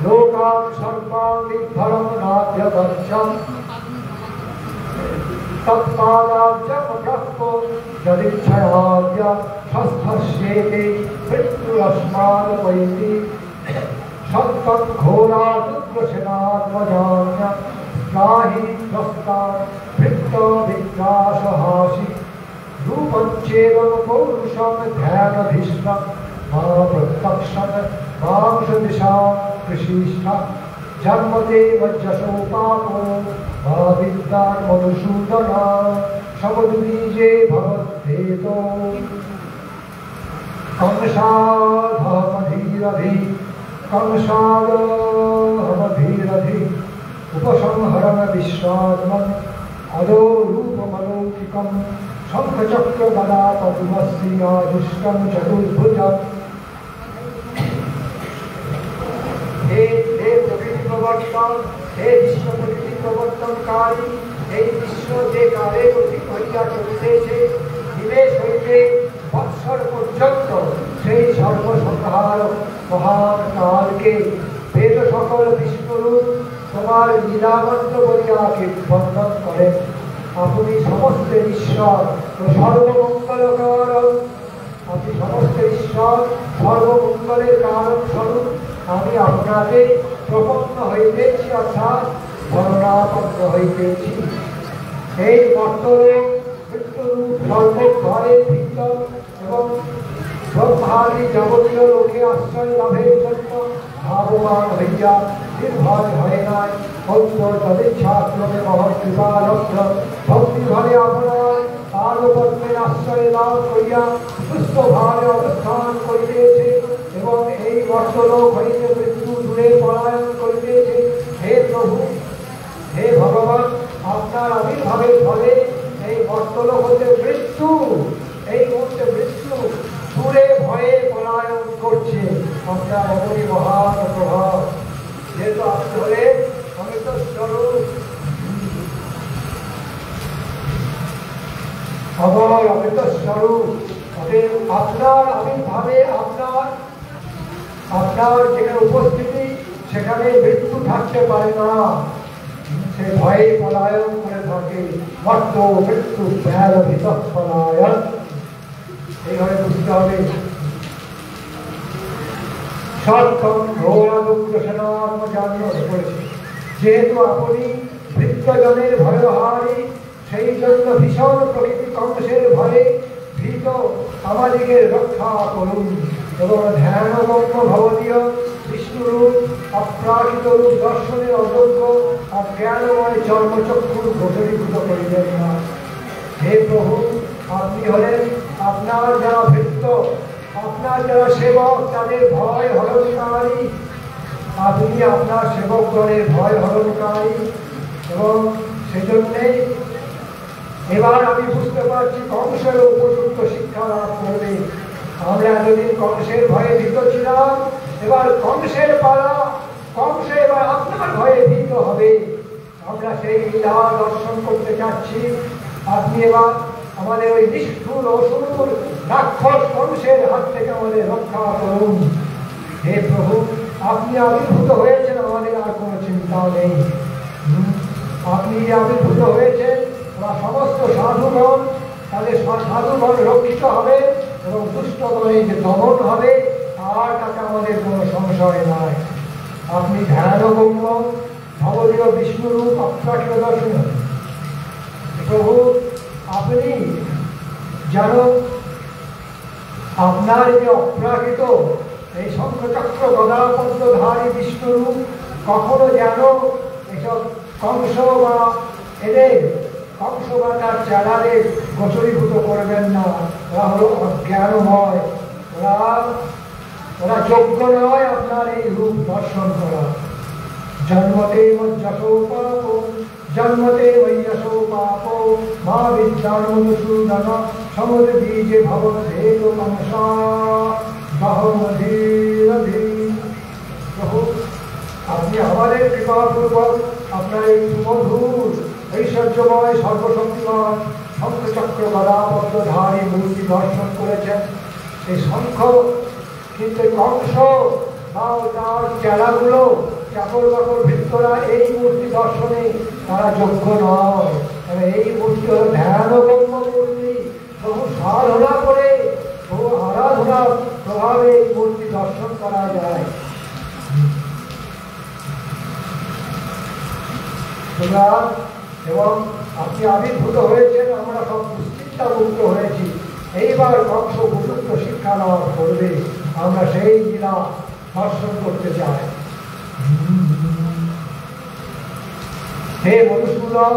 লোকান সর্বান নির্ভরং নাদ্যগচ্ছম তৎপাদাব্জং ব্রহ্মো যদিচ্ছয়াদ্য ষষ্ঠস্যেতে মৃত্যুরস্মাদপৈতি সত্তং ঘোরাদুগ্রসেনাত্মজান্য ত্রাহি ত্রস্তান ভৃত্ত বিগ্রাসহাসি রূপঞ্চেদং পৌरुषं ধ্যানধিষ্ঠं মা প্রত্যক্ষং মাংসদিশাং কৃষিষ্ঠ জন্মতে বজ্রসোপাপো মা বিদ্যান মধুসূদন সমদ্বীজে ভবদ্ধেতো कंसाधमधीरधि उपसंहरण विश्वात्मन अदो रूपमलौकिकं शंखचक्र गदा पद्मश्रियाजुष्टं चतुर्भुजं। हे प्रकृति प्रवर्तन, हे विश्व प्रकृति प्रवर्तनकारी, हे विश्व जे काले गति हইয়া চলিতেছে নিমেষ হইতে বৎসর পর্যন্ত সেই সর্বসংহার মহান কালকে বেদ সকল বিষ্ণুরূপ তোমার লীলামন্ত্র বলিয়া বর্ণন করেন। আপনি সমস্ত ঈশ্বর ও সর্বমঙ্গলকর, আপনি সমস্ত ঈশ্বর সর্বমঙ্গলের কারণ স্বরূপ। আমি আপনাকে প্রপন্ন হইতেছি, অর্থাৎ বর্ণাপন্ন হইতেছি। এই বর্তমানে মৃত্যুরূপ সর্বঘরের ভিতর এবং ব্রহ্মাদি যাবতীয় লোকে আশ্রয় লাভের জন্য ভাববান হইয়া নির্ভয় হয় নাই পৌত্র তদিচ্ছাক্রমে মহৎ কৃপালব্ধ ভক্তি ঘরে আপনার পাদপদ্মের আশ্রয় লাভ করিয়া সুস্থভাবে অবস্থান করিতেছে এবং এই বর্তলোক হইতে মৃত্যু দূরে পলায়ন করিতেছে। হে প্রভু, হে ভগবান, আপনার আবির্ভাবের ফলে এই বর্তলোক হতে মৃত্যু, এই মুহূর্তে মৃত্যু দূরে ভয়ে পলায়ন করছে। আপনার এমনই মহান প্রভাব। যেহেতু আপনি হলেন অমৃত স্বরূপ, আমার অমৃত স্বরূপ, আপনার আবির্ভাবে আপনার যেখানে উপস্থিতি সেখানে মৃত্যু থাকতে পারে না, সে ভয়ে পলায়ন করে থাকে। মর্ত মৃত্যু ভয়াবহিত পলায়ন, এইভাবে বুঝতে হবে। যেহেতু আপনি ভৃত্যজনের ভয়হারী, সেই জন্য ভীষণ প্রকৃতি কংসের ভয়ে ভীত আমাদিকে রক্ষা করুন এবং ধ্যানগম্য ভবদীয় বিষ্ণুরূপ অপ্রাকৃত রূপ দর্শনের অযোগ্য অজ্ঞানময় চর্মচক্ষুর গোচরীভূত করিলেন না। হে প্রভু, আপনি হলেন আপনার যারা ভৃত্য, আপনার যারা সেবক, তাদের ভয় হরণকারী। আপনি আপনার সেবকগণের ভয় হরণকারী এবং সেজন্যে এবার আমি বুঝতে পারছি কংসের উপযুক্ত শিক্ষা লাভ করবে। আমরা এতদিন কংসের ভয়ে ভীত ছিলাম, এবার কংসের পালা, কংস এবার আপনার ভয়ে ভীত হবে। আমরা সেই লীলা দর্শন করতে যাচ্ছি। আপনি এবার আমাদের ওই নিষ্ঠুর অসুর রাক্ষস কংসের হাত থেকে আমাদের রক্ষা করুন। হে প্রভু, আপনি আবির্ভূত হয়েছেন, আমাদের আর কোনো চিন্তা নেই। আপনি আবির্ভূত হয়েছেন, সমস্ত সাধুগণ, তাদের সাধুগণ রক্ষিত হবে এবং দুষ্টগণে যে দমন হবে আর তাতে আমাদের কোনো সংশয় নাই। আপনি ধ্যানগম্য ভবদীয় বিষ্ণুরূপ অপ্রাকৃত দর্শন। প্রভু, আপনি যেন আপনার যে অপ্রাকৃত এই শঙ্খচক্র গদাপদ্মধারী বিষ্ণুরূপ কখনো যেন এসব কংস বা এদের কংস বা তার চেলাদের গোচরীভূত করবেন না। ওরা হলো অজ্ঞানময়, ওরা যোগ্য নয় আপনার এই রূপ দর্শন করা। জন্মতে যশো পাপ, জন্মতে যশো পাপ, মা বিদ্যান মধুসূদন সমুদ্র বীজে ভবধেত কংসা ধীর ধীর। প্রভু, আপনি আমাদের কৃপাপূর্বক আপনার এই সুমধুর ঐশ্বর্যময় সর্বশক্তিমান শঙ্খচক্র গদাপদ্মধারী মূর্তি দর্শন করেছেন। এই শঙ্খ কিন্তু কংস বা তার চেলাগুলো চাকর বাকর ভৃত্যরা এই মূর্তি দর্শনে তারা যোগ্য নয়। এই মূর্তি হল ধ্যানগম্য মূর্তি। বহু সাধনা করে, বহু আরাধনা প্রভাবে এই মূর্তি দর্শন করা যায়। এবং আপনি আবির্ভূত হয়েছেন, আমরা সব দুশ্চিন্তা মুক্ত হয়েছি। এইবার কংস উপযুক্ত শিক্ষা লাভ করবে, আমরা সেই লীলা দর্শন করতে চাই। হে মধুসূদন,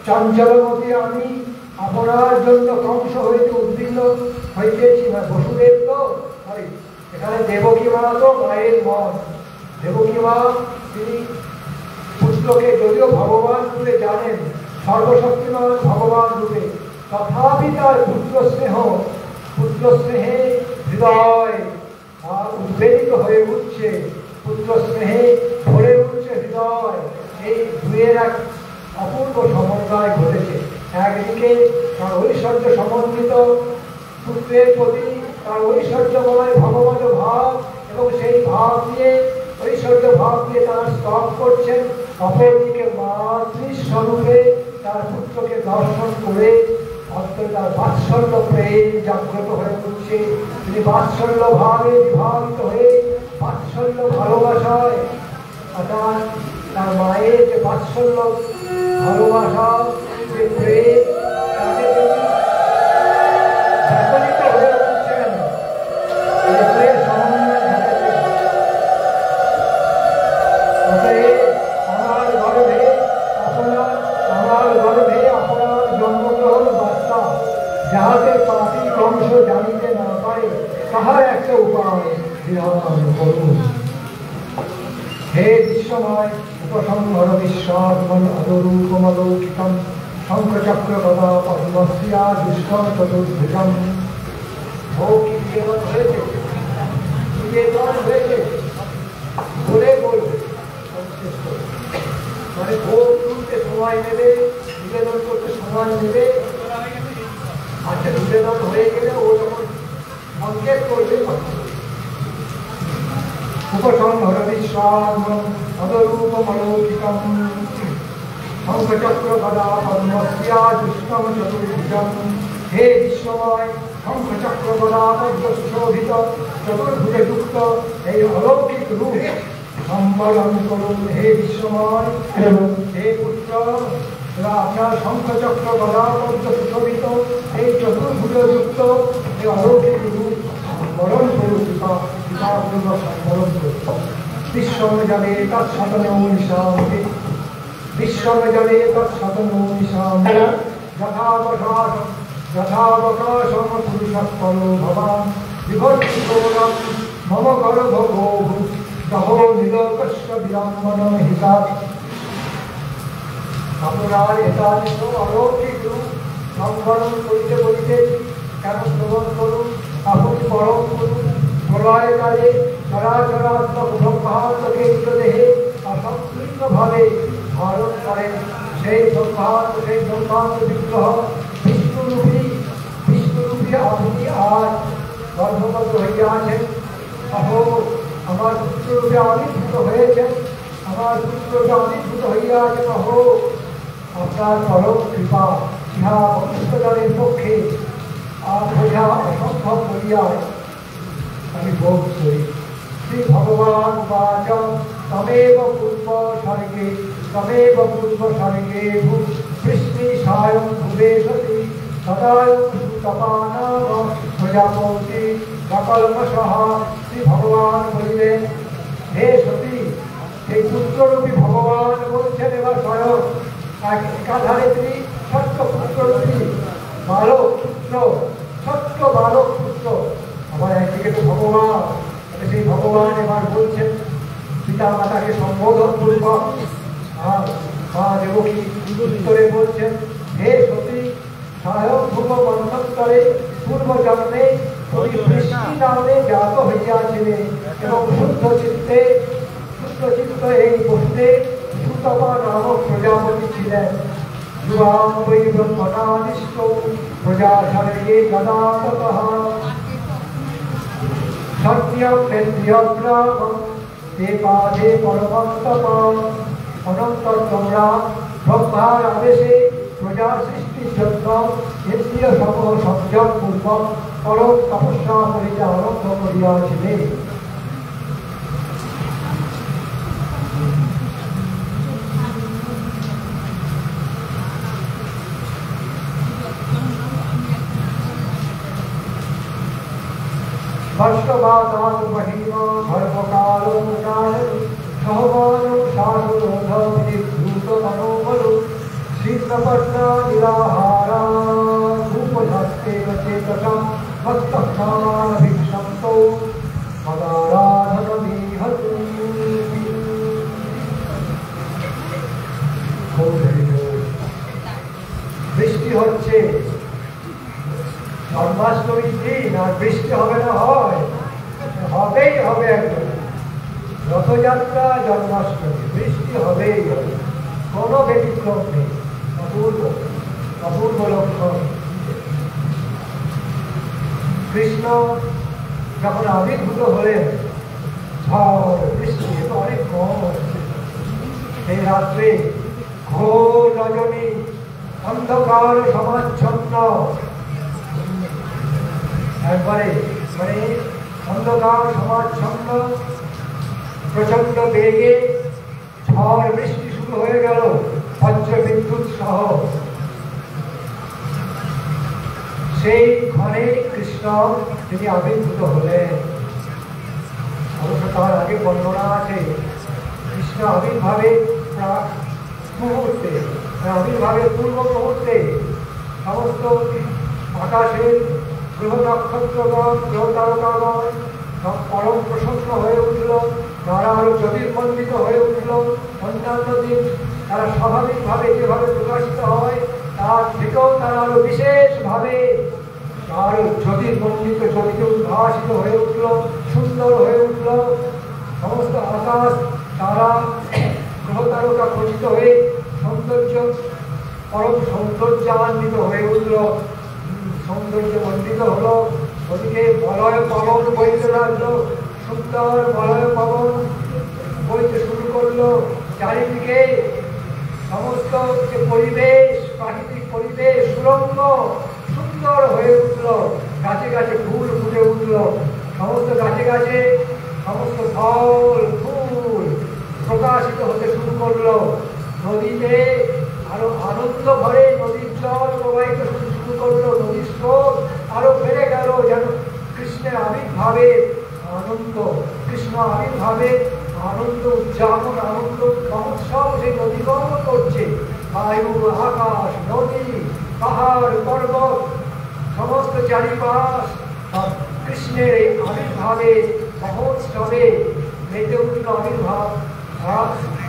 চঞ্চলমতি আমি আপনার জন্য কংস হইতে উদ্বিগ্ন হইতেছি। বসুদেব তো এখানে দেবকী মা তো মায়ের মন। দেবকী মা তিনি পুত্রকে যদিও ভগবান রূপে জানেন, সর্বশক্তিমান ভগবান রূপে, তথাপি তার পুত্র স্নেহে হৃদয় উদ্বেলিত হয়ে উঠছে, পুত্র স্নেহে ভরে উঠছে হৃদয়। এই দুয়ের এক অপূর্ব সমন্বয় ঘটেছে। একদিকে তার ঐশ্বর্য সমন্বিত পুত্রের প্রতি তার ঐশ্বর্যময় ভগবত ভাব এবং সেই ভাব দিয়ে ঐশ্বর্য ভাব দিয়ে তারা স্তব করছেন। অপরদিকে মাতৃস্বরূপে তার পুত্রকে দর্শন করে তার বাৎসল্য প্রেম জাগ্রত হয়ে উঠছে। তিনি বাৎসল্য ভাবে বিভাবিত হয়ে বাৎসল্য ভালোবাসায়, অর্থাৎ তার মায়ের যে বাৎসল্য ভালোবাসা, যে প্রেম, তাকে তিনি জাগরিত হয়ে উঠছেন। যাহাতে পাপী কংস জানিতে না পারে তাহার একটা উপায় বিধান করুন। হে বিশ্বময় উপসংহর বিশ্বাত্মন অদরূপমলৌকিকম শঙ্খচক্র গদা পদ্মস্যা দুষ্কর চতুর্ভুজম। ও কি নিবেদন হয়েছে, নিবেদন হয়েছে বলে বলবে, মানে ভোগ তুলতে সময় নেবে, নিবেদন করতে সময় নেবে। আচ্ছা, নিবেদন হয়ে গেলে ও যখন সংকেত করবে উপসংহর বিশ্বাত্মন অদরূপমলৌকিকম শঙ্খচক্র গদা পদ্মস্যা দুষ্কর চতুর্ভুজম। হে বিশ্বময় শঙ্খচক্র গদা পদ্মশোভিত চতুর্ভুজযুক্ত এই অলৌকিক রূপ সম্বরণ করুন। হে বিশ্বময়, হে পুত্র, আপনার শঙ্খচক্র গদা পদ্ম সুশোভিত এই চতুর্ভুজযুক্ত এই অলৌকিক রূপ সম্বরণ করুন, কৃপাপূর্বক সম্বরণ করুন। বিশ্বমজালে তৎসতনো নিশান্তি, বিশ্বমজালে তৎসতনো নিশান্তি যথাবকাশম পুরুষঃপরো ভবান বিভর্তিতোরং মম গর্ভগোভূ দহো নিলোকস্য বিড়ম্বনম হিতাৎ। আপনার একান্ত অলৌকিক রূপ সম্বরণ করিতে বলিতে কেন শ্রবণ করুন, আপনি পরম করুন। প্রলয়কালে চরাচরাত্মক ব্রহ্মাণ্ডকে দেহে অসম্পূর্ণভাবে ধারণ করেন সেই ব্রহ্মাণ্ড, সেই ব্রহ্মাণ্ড বিগ্রহ বিষ্ণুরূপী আপনি আজ গর্ভগত হইয়াছেন। অহো, আমার পুত্ররূপে আবির্ভূত হয়েছেন, আমার পুত্ররূপে আবির্ভূত হইয়াছেন। অহো, আপনার পরম কৃপা ইহা মনুষ্যজনের পক্ষে আর বোঝা অসম্ভব করিয়া আমি বোধ করি। শ্রী ভগবান উবাচ তমেব পূর্ব স্বর্গে বৃষ্টি সায়ং ভুবে সতি সদায়ং সুতপানাম প্রজাপতি সকলমশঃ। শ্রী ভগবান বলিলেন, হে সতী, এই পুত্ররূপী ভগবান বলছেন এবার স্বয়ং। একাধারে তিনি সত্য পুত্ররূপী বালক পুত্র, সত্য বালক পুত্র, আবার একদিকে তো ভগবান। সেই ভগবান এবার বলছেন পিতা মাতাকে সম্বোধন পূর্বক, আর মা দেবকী উত্তরে বলছেন, হে সতী, স্বয়ংভূম মন্বন্তরে পূর্বজন্মে বৃষ্টি নামে জাত হইয়াছিলেন এবং শুদ্ধ চিত্তে এই বসতে সুতপা নামক প্রজাপতি ছিলেন। যুবাং বৈ ব্রহ্মণাদিষ্ট প্রজাশরয়ে গদাততঃ সত্যম বেদ্যগ্রামং তে পাদে পরমন্তপম। অনন্তর তোমরা ব্রহ্মার আদেশে প্রজা সৃষ্টির জন্য ইন্দ্রিয় সমূহ সংযম পূর্বক পরম তপস্যা করিতে আরম্ভ করিয়াছিলে। বর্ষবাদাৎ মহিমা ধর্মকালো জানতি সহমানো সাধুরোধ বিধূত মনোবলো শীঘ্রপট্টা নিরাহারা ভূপধস্তে চেতসা ভক্তক্ষাভিক্ষন্তো মদারাধনমিহতু। বৃষ্টি হচ্ছে জন্মাষ্টমীর দিন, আর বৃষ্টি হবে না? হবেই হবে। একদম রথযাত্রা, জন্মাষ্টমী, বৃষ্টি হবেই হবে, কোনো ব্যতিক্রম নেই। অপূর্ব অপূর্ব লক্ষণ। কৃষ্ণ যখন আবির্ভূত হলেন, ঝড় বৃষ্টি তো অনেক কম হচ্ছে। সেই রাত্রে ঘোর রজনী, অন্ধকার সমাচ্ছন্ন, একবারে মানে অন্ধকার সমাচ্ছন্ন, প্রচন্ড বেগে ঝড় বৃষ্টি শুরু হয়ে গেল, বজ্র বিদ্যুৎ সহ। সেই ঘরে কৃষ্ণ তিনি আবির্ভূত হলেন। অবশ্য তার আগে বর্ণনা আছে, কৃষ্ণ আবির্ভাবের মুহূর্তে, আবির্ভাবের পূর্ব মুহূর্তে সমস্ত আকাশের গ্রহ নক্ষত্রগণ গ্রহ তারকাগণ সব পরম প্রসন্ন হয়ে উঠল, তারা আরো জ্যোতির্মণ্ডিত হয়ে উঠল। অন্যান্য দিন তারা স্বাভাবিকভাবে যেভাবে প্রকাশিত হয় তার থেকেও তারা আরো বিশেষভাবে আরো জ্যোতির্মণ্ডিত জ্যোতিতে উদ্ভাসিত হয়ে উঠল, সুন্দর হয়ে উঠল। সমস্ত আকাশ তারা গ্রহ তারকা খচিত হয়ে সৌন্দর্য পরম সৌন্দর্যান্বিত হয়ে উঠল, সৌন্দর্য মণ্ডিত হলো। ওদিকে বলয় পবন বইতে লাগলো, সুন্দর বলয় পবন বইতে শুরু করলো। চারিদিকে সমস্ত যে পরিবেশ, প্রাকৃতিক পরিবেশ সুরম্য সুন্দর হয়ে উঠল। গাছে গাছে ফুল ফুটে উঠল, সমস্ত গাছে গাছে সমস্ত ফল ফুল প্রকাশিত হতে শুরু করলো। নদীতে আরো আনন্দ ভরে নদীর জল প্রবাহিত শুরু করলো, নদীর স্রোত আরো বেড়ে গেল, যেন কৃষ্ণের আবির্ভাবে আনন্দ, কৃষ্ণ আবির্ভাবে আনন্দ উদযাপন, আনন্দ মহোৎসব সেই নদীগণ করছে। বায়ু, আকাশ, নদী, পাহাড়, পর্বত সমস্ত চারিপাশ কৃষ্ণের এই আবির্ভাবে মহোৎসবে মেতে উঠল।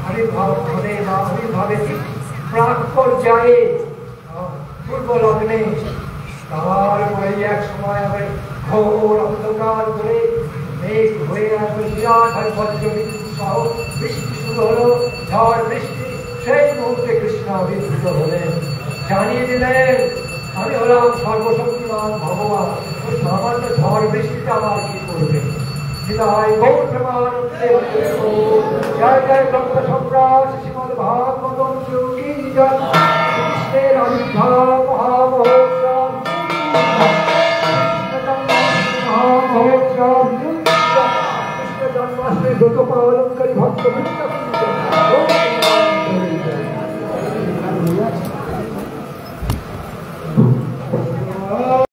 আবির্ভাব ঘটে বা আবির্ভাবের প্রাক পর্যায়ে পূর্ব লগ্নে, তারপরে এক সময় আবার ঘোর অন্ধকার করে মেঘ হয়ে আসবে, বিরাট আর বজ্রবিদ্যুৎ সহ বৃষ্টি শুরু হলো, ঝড় বৃষ্টি। সেই মুহূর্তে কৃষ্ণ আবির্ভূত হলেন, জানিয়ে দিলেন আমি হলাম সর্বশক্তিমান ভগবান। আমার তো ঝড় বৃষ্টিতে আমার কি করবে? জয় জয় ব্রহ্ম সম্রাট শ্রীমদ ভাগবতম যোগী জয়। কৃষ্ণের আবির্ভাব মহামহোৎসব, কৃষ্ণ জন্মাষ্টমী ব্রত পালনকারী ভক্তবৃন্দ